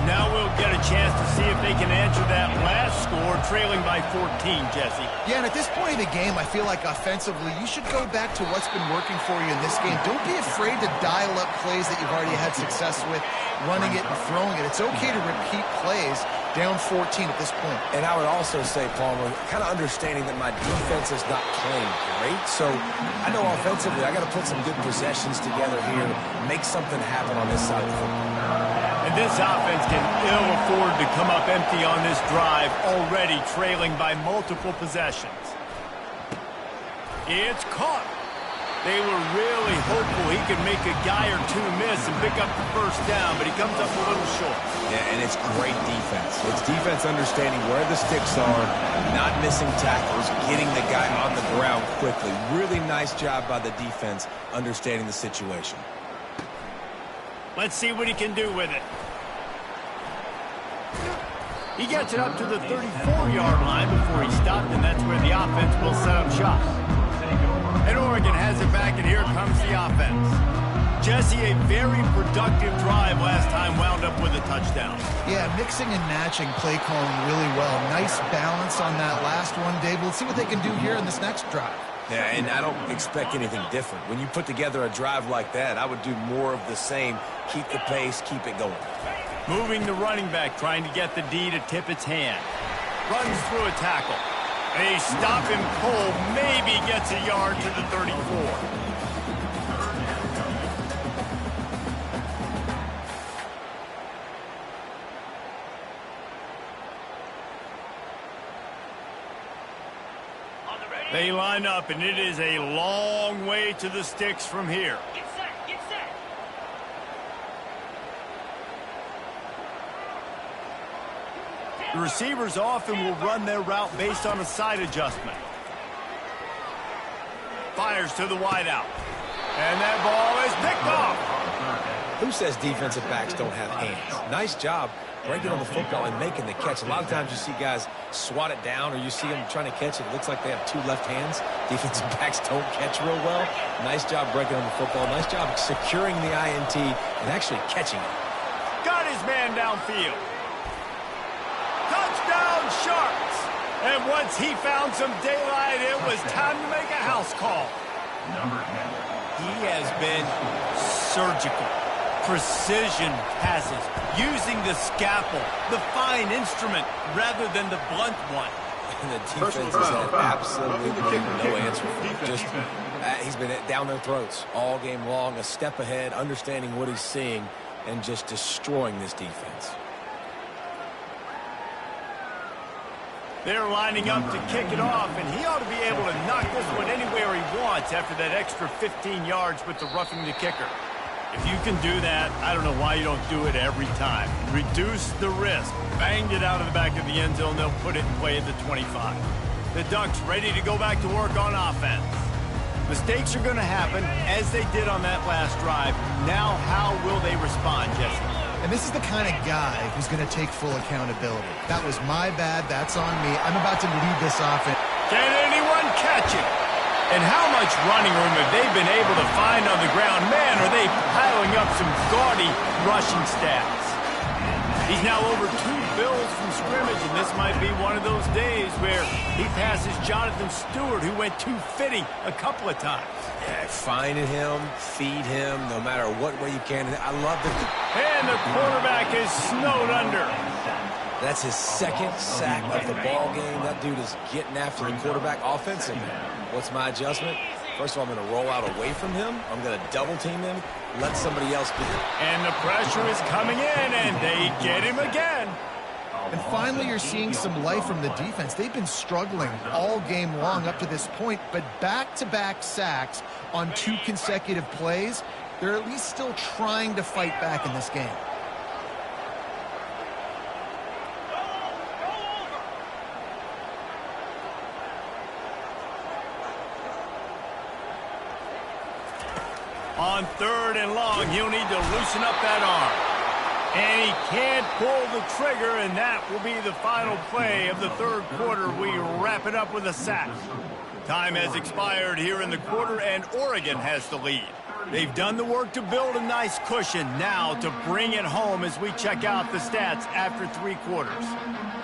Now we'll get a chance to see if they can answer that last score, trailing by 14, Jesse. Yeah, and at this point in the game, I feel like offensively, you should go back to what's been working for you in this game. Don't be afraid to dial up plays that you've already had success with, running it and throwing it. It's okay to repeat plays down 14 at this point. And I would also say, Palmer, kind of understanding that my defense is not playing great. So I know offensively I got to put some good possessions together here, make something happen on this side of the football. And this offense can ill afford to come up empty on this drive, already trailing by multiple possessions. It's caught. They were really hopeful he could make a guy or two miss and pick up the first down, but he comes up a little short. Yeah, and it's great defense. It's defense understanding where the sticks are, not missing tackles, getting the guy on the ground quickly. Really nice job by the defense understanding the situation. Let's see what he can do with it. He gets it up to the 34-yard line before he stopped, and that's where the offense will set up shop. And Oregon has it back, and here comes the offense. Jesse, a very productive drive last time, wound up with a touchdown. Yeah, mixing and matching play calling really well. Nice balance on that last one, Dave. We'll see what they can do here in this next drive. Yeah, and I don't expect anything different. When you put together a drive like that, I would do more of the same. Keep the pace, keep it going. Moving the running back, trying to get the D to tip its hand. Runs through a tackle. They stop him cold, maybe gets a yard to the 34. They line up, and it is a long way to the sticks from here. Get set, get set. The receivers often will run their route based on a side adjustment. Fires to the wideout. And that ball is picked off. Who says defensive backs don't have hands? Nice job breaking on the football and making the catch. A lot of times you see guys swat it down, or you see them trying to catch it. It looks like they have two left hands. Defensive backs don't catch real well. Nice job breaking on the football. Nice job securing the INT and actually catching it. Got his man downfield. Touchdown Sharks. And once he found some daylight, it was time to make a house call. Number 10. He has been surgical. Precision passes, using the scalpel, the fine instrument, rather than the blunt one. And the defense has had absolutely no answer for him. Just, he's been down their throats all game long, a step ahead, understanding what he's seeing, and just destroying this defense. They're lining up to kick it off, and he ought to be able to knock this one anywhere he wants after that extra 15 yards with the roughing the kicker. If you can do that, I don't know why you don't do it every time. Reduce the risk. Banged it out of the back of the end zone. They'll put it in play at the 25. The Ducks ready to go back to work on offense. Mistakes are going to happen, as they did on that last drive. Now, how will they respond, Jesse? And this is the kind of guy who's going to take full accountability. That was my bad. That's on me. I'm about to lead this offense. Can anyone catch it? And how much running room have they been able to find on the ground? Man, are they piling up some gaudy rushing stats. He's now over 2 bills from scrimmage, and this might be one of those days where he passes Jonathan Stewart, who went 250 a couple of times. Yeah, find him, feed him, no matter what way you can. I love the... And the quarterback is snowed under. That's his second sack of the ball game. That dude is getting after the quarterback offensively. What's my adjustment? First of all, I'm going to roll out away from him. I'm going to double team him, let somebody else beat him. And the pressure is coming in, and they get him again. And finally, you're seeing some life from the defense. They've been struggling all game long up to this point, but back-to-back sacks on 2 consecutive plays, they're at least still trying to fight back in this game. On 3rd and long, he'll need to loosen up that arm. And he can't pull the trigger, and that will be the final play of the third quarter. We wrap it up with a sack. Time has expired here in the quarter, and Oregon has the lead. They've done the work to build a nice cushion. Now to bring it home as we check out the stats after 3 quarters.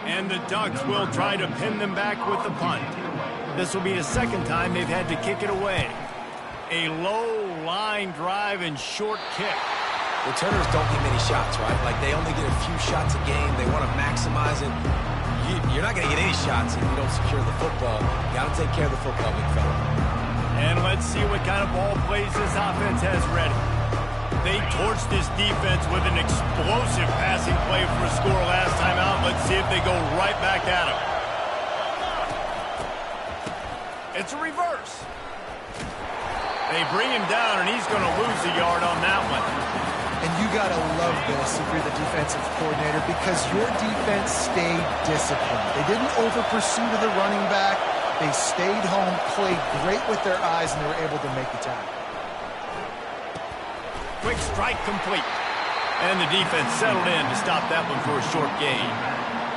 And the Ducks will try to pin them back with the punt. This will be the second time they've had to kick it away. A low line drive and short kick. Returners don't get many shots, right? Like, they only get a few shots a game. They want to maximize it. You're not going to get any shots if you don't secure the football. You got to take care of the football, big fella. And let's see what kind of ball plays this offense has ready. They torched this defense with an explosive passing play for a score last time out. Let's see if they go right back at him. It's a reverse. They bring him down, and he's going to lose a yard on that one. And you got to love this if you're the defensive coordinator, because your defense stayed disciplined. They didn't over-pursue to the running back. They stayed home, played great with their eyes, and they were able to make the tackle. Quick strike complete. And the defense settled in to stop that one for a short gain.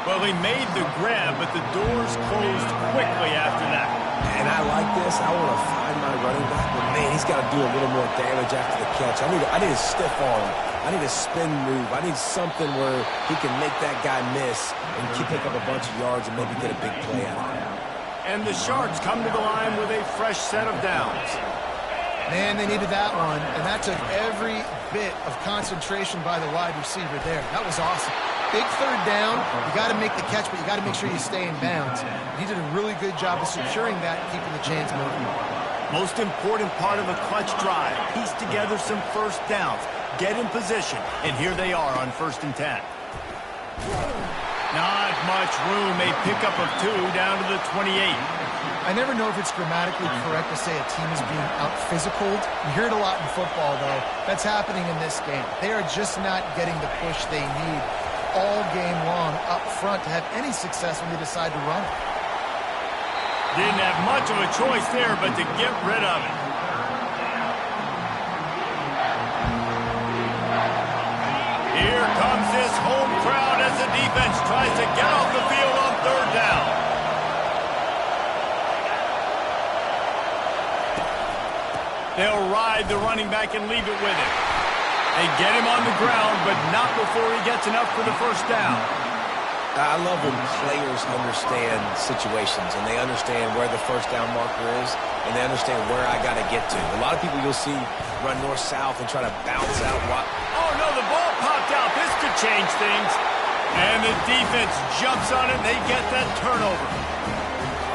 Well, he made the grab, but the doors closed quickly after that. And I like this. I want to find my running back, but man, he's got to do a little more damage after the catch. I need a stiff arm. I need a spin move. I need something where he can make that guy miss and pick up a bunch of yards and maybe get a big play out of it. And the Sharks come to the line with a fresh set of downs. Man, they needed that one, and that took every bit of concentration by the wide receiver there. That was awesome. Big third down. You got to make the catch, but you got to make sure you stay in bounds. He did a really good job of securing that and keeping the chains moving. Most important part of a clutch drive. Piece together some first downs. Get in position. And here they are on 1st and 10. Not much room. A pickup of 2 down to the 28. I never know if it's grammatically correct to say a team is being out-physicaled. You hear it a lot in football, though. That's happening in this game. They are just not getting the push they need all game long up front to have any success when they decide to run it. Didn't have much of a choice there, but to get rid of it. Here comes this home crowd as the defense tries to get off the field on 3rd down. They'll ride the running back and leave it with him. They get him on the ground, but not before he gets enough for the 1st down. I love when players understand situations, and they understand where the 1st down marker is, and they understand where I got to get to. A lot of people you'll see run north-south and try to bounce out. Oh, no, the ball popped out. This could change things. And the defense jumps on it, and they get that turnover.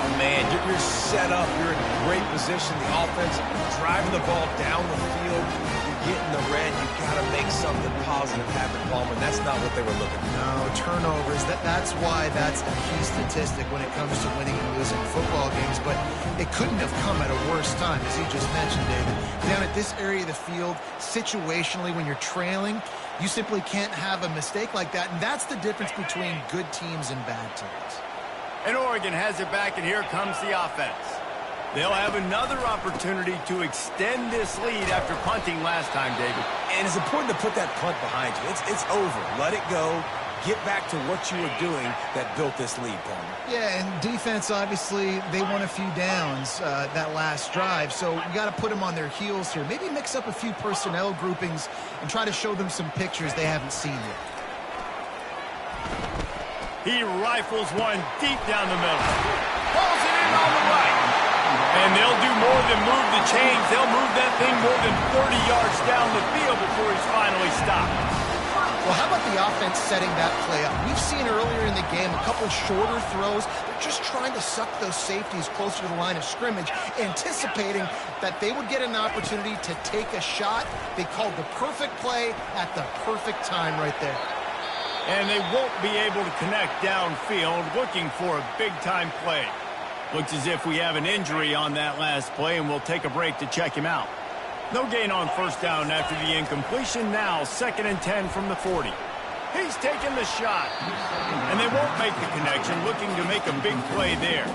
Oh, man, you're set up. You're in great position. The offense driving the ball down the field. You're getting the red. You've got to make something positive happen, Palmer. That's not what they were looking for. No, turnovers. That's why that's a key statistic when it comes to winning and losing football games. But it couldn't have come at a worse time, as you just mentioned, David. Down at this area of the field, situationally, when you're trailing, you simply can't have a mistake like that. And that's the difference between good teams and bad teams. And Oregon has it back, and here comes the offense. They'll have another opportunity to extend this lead after punting last time, David. And it's important to put that punt behind you. It's over. Let it go. Get back to what you were doing that built this lead, Palmer. Yeah, and defense, obviously, they won a few downs that last drive, so you got to put them on their heels here. Maybe mix up a few personnel groupings and try to show them some pictures they haven't seen yet. He rifles one deep down the middle. Pulls it in on the right. And they'll do more than move the chains. They'll move that thing more than 30 yards down the field before he's finally stopped. Well, how about the offense setting that play up? We've seen earlier in the game a couple shorter throws. They're just trying to suck those safeties closer to the line of scrimmage, anticipating that they would get an opportunity to take a shot. They called the perfect play at the perfect time right there. And they won't be able to connect downfield, looking for a big-time play. Looks as if we have an injury on that last play, and we'll take a break to check him out. No gain on 1st down after the incompletion. Now 2nd and 10 from the 40. He's taking the shot. And they won't make the connection, looking to make a big play there.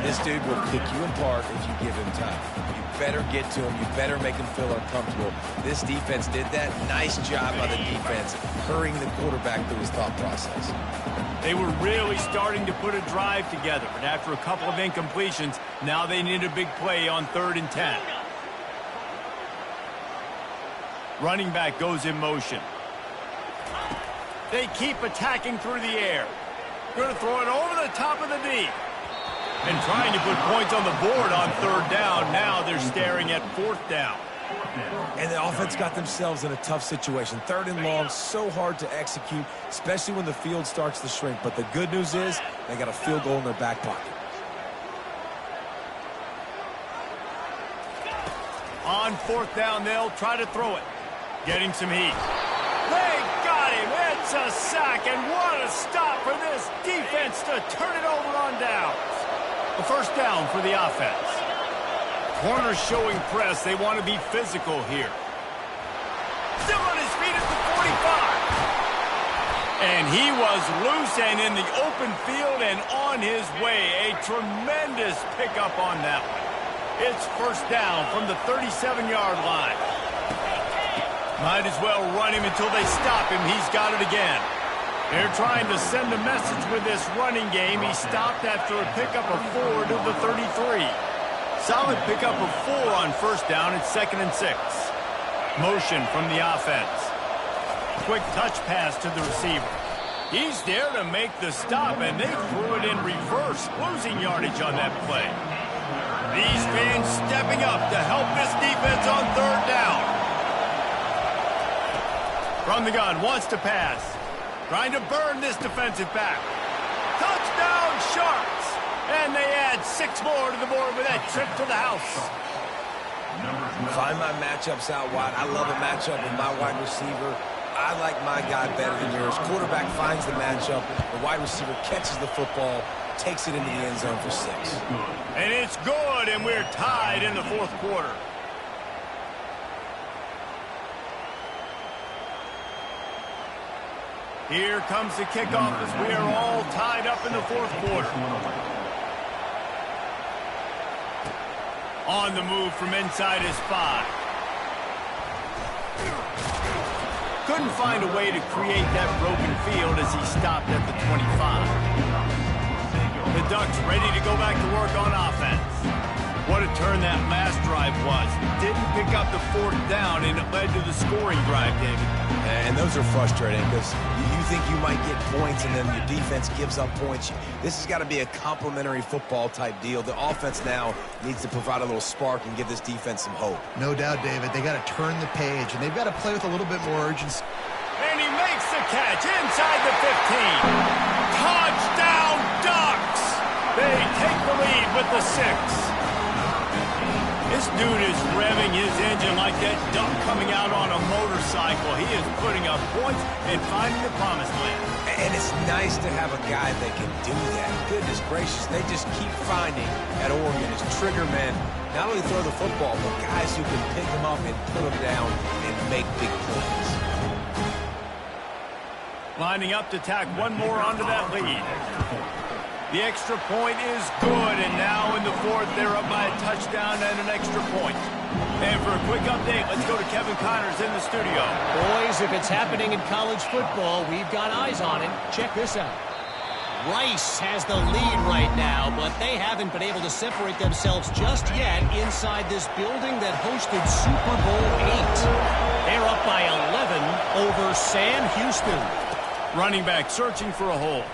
This dude will pick you apart if you give him time. You better get to him. You better make him feel uncomfortable. This defense did that. Nice job by the defense, hurrying the quarterback through his thought process. They were really starting to put a drive together, but after a couple of incompletions, now they need a big play on 3rd and 10. Running back goes in motion. They keep attacking through the air. Going to throw it over the top of the knee. And trying to put points on the board on 3rd down. Now they're staring at 4th down. And the offense got themselves in a tough situation. 3rd and long, so hard to execute, especially when the field starts to shrink. But the good news is they got a field goal in their back pocket. On 4th down, they'll try to throw it. Getting some heat. They got him. It's a sack, and what a stop for this defense to turn it over on downs. A 1st down for the offense. Corners showing press. They want to be physical here. Still on his feet at the 45. And he was loose and in the open field and on his way. A tremendous pickup on that one. It's 1st down from the 37-yard line. Might as well run him until they stop him. He's got it again. They're trying to send a message with this running game. He stopped after a pickup of 4 to the 33. Solid pickup of 4 on 1st down. It's 2nd and 6. Motion from the offense. Quick touch pass to the receiver. He's there to make the stop, and they threw it in reverse, losing yardage on that play. These fans stepping up to help this defense on 3rd down. From the gun, wants to pass. Trying to burn this defensive back. Touchdown, Sharks! And they add 6 more to the board with that trip to the house. Find my matchups out wide. I love a matchup with my wide receiver. I like my guy better than yours. Quarterback finds the matchup. The wide receiver catches the football, takes it into the end zone for 6. And it's good, and we're tied in the 4th quarter. Here comes the kickoff as we are all tied up in the 4th quarter. On the move from inside his 5. Couldn't find a way to create that broken field as he stopped at the 25. The Ducks ready to go back to work on offense. What a turn that last drive was. Didn't pick up the 4th down, and it led to the scoring drive, David. And those are frustrating because you think you might get points and then your defense gives up points. This has got to be a complementary football type deal. The offense now needs to provide a little spark and give this defense some hope. No doubt, David. They got to turn the page, and they've got to play with a little bit more urgency. And he makes the catch inside the 15. Touchdown, Ducks! They take the lead with the 6. This dude is revving his engine like that duck coming out on a motorcycle. He is putting up points and finding the promised land. And it's nice to have a guy that can do that. Goodness gracious, they just keep finding at Oregon as trigger men. Not only throw the football, but guys who can pick them up and put them down and make big plays. Lining up to tack one more onto that lead. The extra point is good, and now in the 4th, they're up by a touchdown and an extra point. And for a quick update, let's go to Kevin Connors in the studio. Boys, if it's happening in college football, we've got eyes on it. Check this out. Rice has the lead right now, but they haven't been able to separate themselves just yet inside this building that hosted Super Bowl 8. They're up by 11 over Sam Houston. Running back searching for a hole.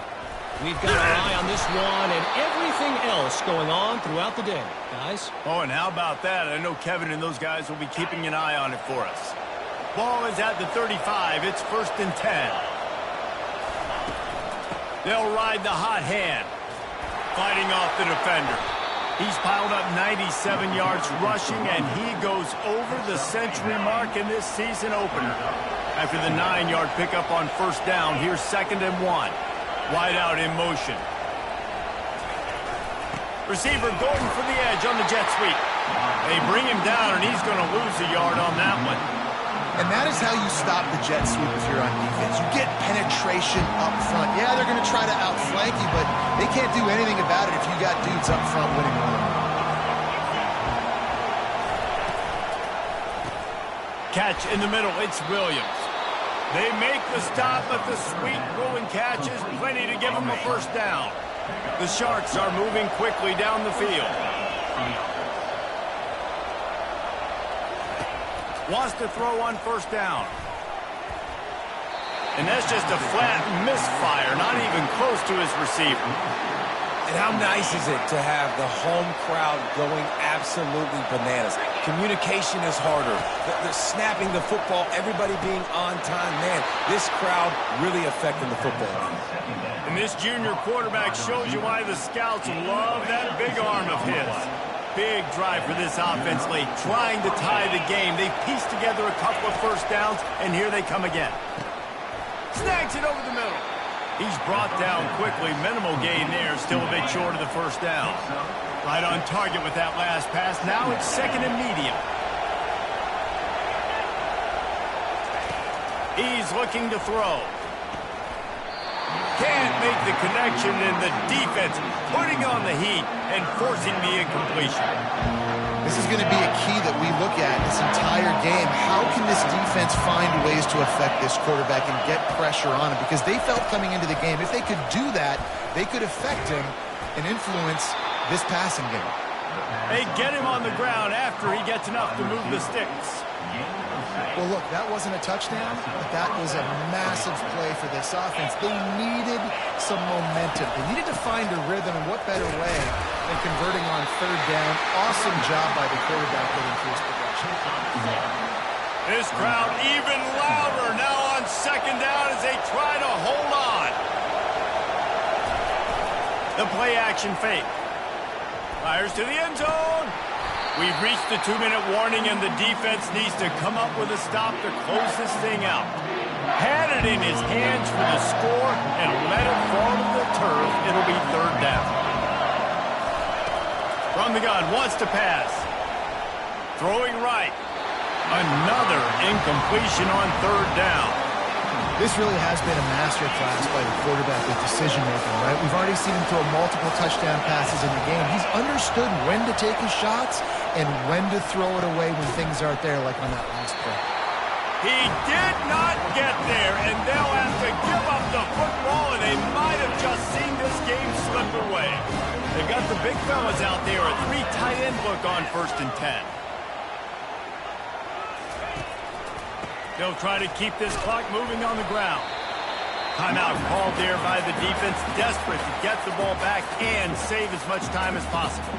We've got our eye on this one and everything else going on throughout the day, guys. Oh, and how about that? I know Kevin and those guys will be keeping an eye on it for us. Ball is at the 35. It's 1st and 10. They'll ride the hot hand. Fighting off the defender. He's piled up 97 yards rushing, and he goes over the century mark in this season opener. After the 9-yard pickup on 1st down, here's 2nd and 1. Wide out in motion. Receiver going for the edge on the jet sweep. They bring him down, and he's going to lose a yard on that one. And that is how you stop the jet sweep if you're on defense. You get penetration up front. Yeah, they're going to try to outflank you, but they can't do anything about it if you got dudes up front winning one. Catch in the middle. It's Williams. They make the stop, but the sweet throwing catch is plenty to give them a first down. The Sharks are moving quickly down the field. Wants to throw on first down. And that's just a flat misfire, not even close to his receiver. And how nice is it to have the home crowd going absolutely bananas? Communication is harder. The snapping the football, everybody being on time. Man, this crowd really affecting the football. And this junior quarterback shows you why the scouts love that big arm of his. Big drive for this offense late, trying to tie the game. They pieced together a couple of first downs, and here they come again. Snags it over the middle. He's brought down quickly. Minimal gain there. Still a bit short of the first down. Right on target with that last pass. Now it's second and medium. He's looking to throw. Can't make the connection, and the defense putting on the heat and forcing the incompletion. This is going to be a key that we look at this entire game. How can this defense find ways to affect this quarterback and get pressure on him? Because they felt coming into the game, if they could do that, they could affect him and influence this passing game. They get him on the ground after he gets enough to move the sticks. Well, look, that wasn't a touchdown, but that was a massive play for this offense. They needed some momentum. They needed to find a rhythm, and what better way than converting on third down. Awesome job by the quarterback getting through his progression. This crowd even louder now on second down as they try to hold on. The play action fake. Fires to the end zone. We've reached the 2-minute warning, and the defense needs to come up with a stop to close this thing out. Had it in his hands for the score and let it fall to the turf. It'll be third down. From the gun, wants to pass. Throwing right. Another incompletion on third down. This really has been a masterclass by the quarterback with decision-making, right? We've already seen him throw multiple touchdown passes in the game. He's understood when to take his shots and when to throw it away when things aren't there, like on that last play. He did not get there, and they'll have to give up the football, and they might have just seen this game slip away. They've got the big fellas out there, a 3 tight end look on 1st and 10. They'll try to keep this clock moving on the ground. Timeout called there by the defense, desperate to get the ball back and save as much time as possible.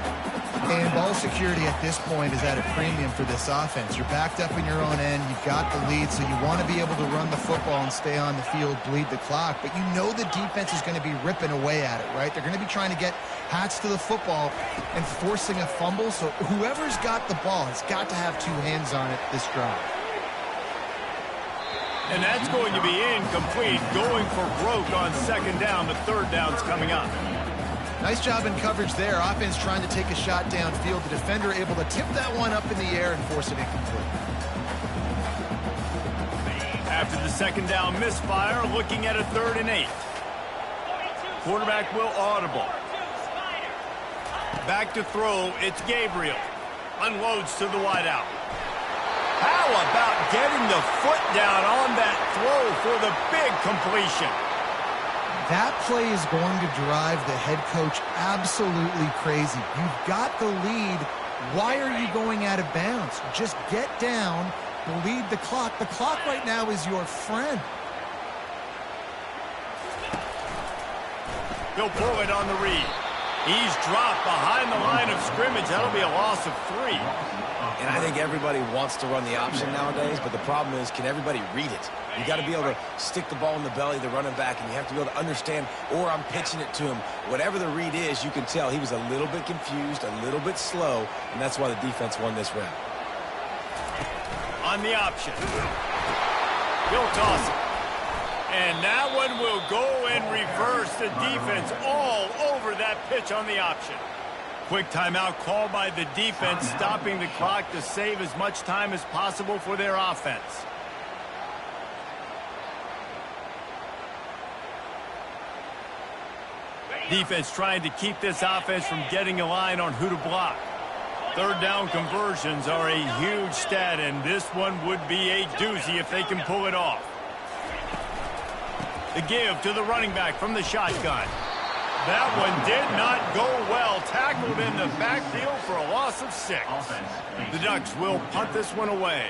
And ball security at this point is at a premium for this offense. You're backed up in your own end. You've got the lead, so you want to be able to run the football and stay on the field, bleed the clock. But you know the defense is going to be ripping away at it, right? They're going to be trying to get hats to the football and forcing a fumble. So whoever's got the ball has got to have 2 hands on it this drive. And that's going to be incomplete, going for broke on second down, but third down's coming up. Nice job in coverage there. Offense trying to take a shot downfield. The defender able to tip that one up in the air and force it incomplete. After the second down misfire, looking at a 3rd and 8. Quarterback will audible. Back to throw, it's Gabriel. Unloads to the wideout. How about getting the foot down on that throw for the big completion? That play is going to drive the head coach absolutely crazy. You've got the lead. Why are you going out of bounds? Just get down, bleed the clock. The clock right now is your friend. He'll pull it on the read. He's dropped behind the line of scrimmage. That'll be a loss of 3. And I think everybody wants to run the option nowadays, but the problem is, can everybody read it? You got to be able to stick the ball in the belly of the running back, and you have to be able to understand, or I'm pitching it to him. Whatever the read is, you can tell he was a little bit confused, a little bit slow, and that's why the defense won this round. On the option. He'll toss it. And that one will go in reverse. The defense all over that pitch on the option. Quick timeout called by the defense, stopping the clock to save as much time as possible for their offense. Defense trying to keep this offense from getting a line on who to block. Third down conversions are a huge stat, and this one would be a doozy if they can pull it off. The give to the running back from the shotgun. That one did not go well. Tackled in the backfield for a loss of 6. The Ducks will punt this one away.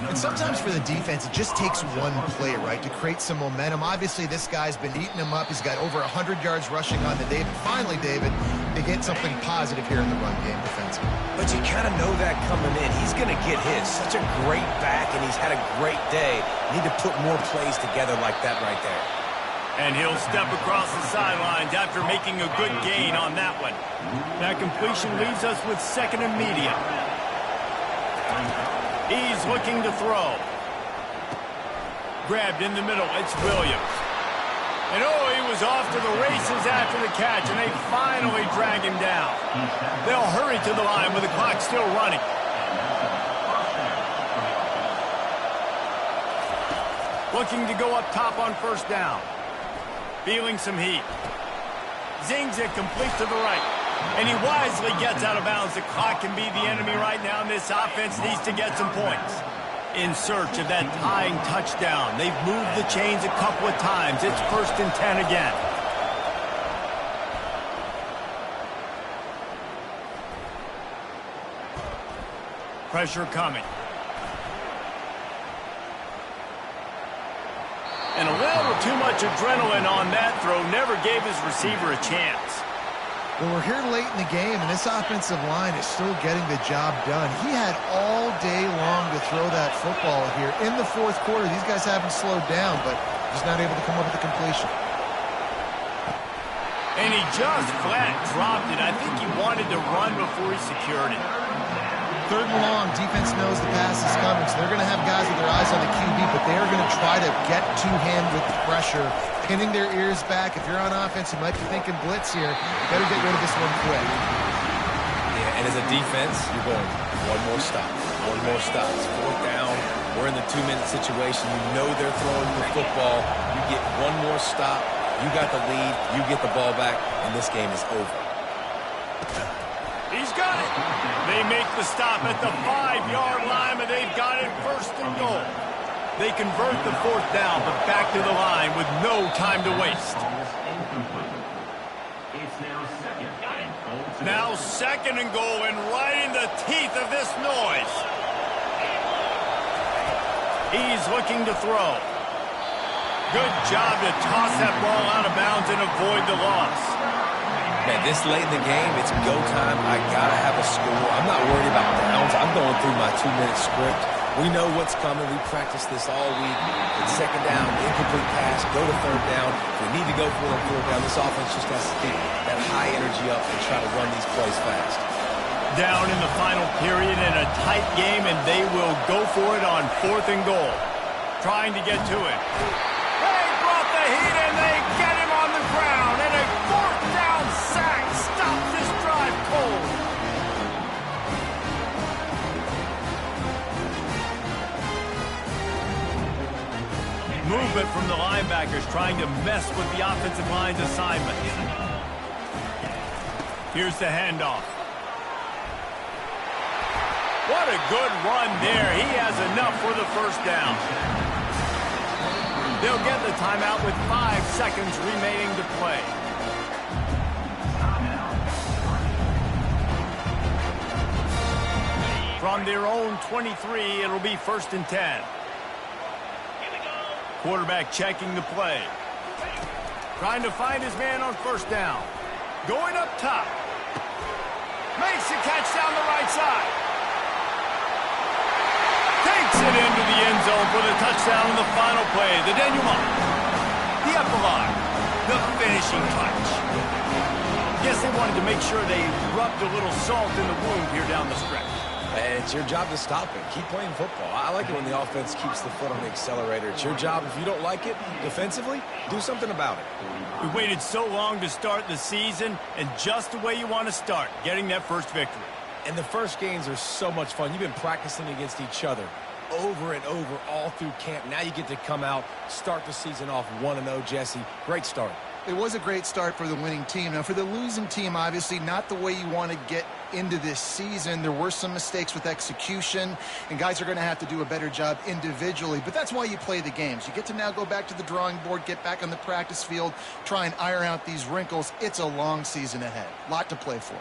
And sometimes for the defense, it just takes one play, right, to create some momentum. Obviously, this guy's been eating him up. He's got over 100 yards rushing on the day. But finally, David, they get something positive here in the run game defensively. But you kind of know that coming in. He's going to get his. Such a great back, and he's had a great day. Need to put more plays together like that right there. And he'll step across the sidelines after making a good gain on that one. That completion leaves us with second and medium. He's looking to throw. Grabbed in the middle. It's Williams. And oh, he was off to the races after the catch, and they finally drag him down. They'll hurry to the line with the clock still running. Looking to go up top on first down. Feeling some heat. Zings it complete to the right. And he wisely gets out of bounds. The clock can be the enemy right now, and this offense needs to get some points. In search of that tying touchdown. They've moved the chains a couple of times. It's 1st and 10 again. Pressure coming. And a little too much adrenaline on that throw. Never gave his receiver a chance. Well, we're here late in the game, and this offensive line is still getting the job done. He had all day long to throw that football here. In the 4th quarter, these guys haven't slowed down, but just not able to come up with a completion. And he just flat dropped it. I think he wanted to run before he secured it. 3rd and long, defense knows the pass is coming, so they're going to have guys with their eyes on the QB, but they are going to try to get to him with the pressure, pinning their ears back. If you're on offense, you might be thinking blitz here. You better get rid of this one quick. Yeah, and as a defense, you're going one more stop. One more stop. It's 4th down. We're in the 2-minute situation. You know they're throwing the football. You get one more stop. You got the lead. You get the ball back, and this game is over. He's got it. They make the stop at the 5-yard line, but they've got it 1st and goal. They convert the 4th down, but back to the line with no time to waste. Now 2nd and goal, and right in the teeth of this noise. He's looking to throw. Good job to toss that ball out of bounds and avoid the loss. Man, this late in the game, it's go time. I got to have a score. I'm not worried about downs. I'm going through my 2-minute script. We know what's coming. We practiced this all week. It's 2nd down, incomplete pass, go to 3rd down. If we need to go for it on 4th down, this offense just has to keep that high energy up and try to run these plays fast. Down in the final period in a tight game, and they will go for it on 4th and goal. Trying to get to it. They brought the heat, and they get him on the ground. And a 4th down sack stops this drive cold. Movement from the linebackers trying to mess with the offensive line's assignment. Here's the handoff. What a good run there. He has enough for the 1st down. They'll get the timeout with 5 seconds remaining to play. From their own 23, it'll be 1st and 10. Quarterback checking the play. Trying to find his man on 1st down. Going up top. Makes the catch down the right side. Takes it into the end zone for the touchdown in the final play. The denouement. The epilogue. The finishing touch. Guess they wanted to make sure they rubbed a little salt in the wound here down the stretch. And it's your job to stop it. Keep playing football. I like it when the offense keeps the foot on the accelerator. It's your job. If you don't like it defensively, do something about it. We waited so long to start the season, and just the way you want to start, getting that first victory. And the first games are so much fun. You've been practicing against each other over and over all through camp. Now you get to come out, start the season off 1-0, Jesse. Great start. It was a great start for the winning team. Now, for the losing team, obviously not the way you want to get into this season. There were some mistakes with execution, and guys are going to have to do a better job individually. But that's why you play the games. You get to now go back to the drawing board, get back on the practice field, try and iron out these wrinkles. It's a long season ahead. Lot to play for.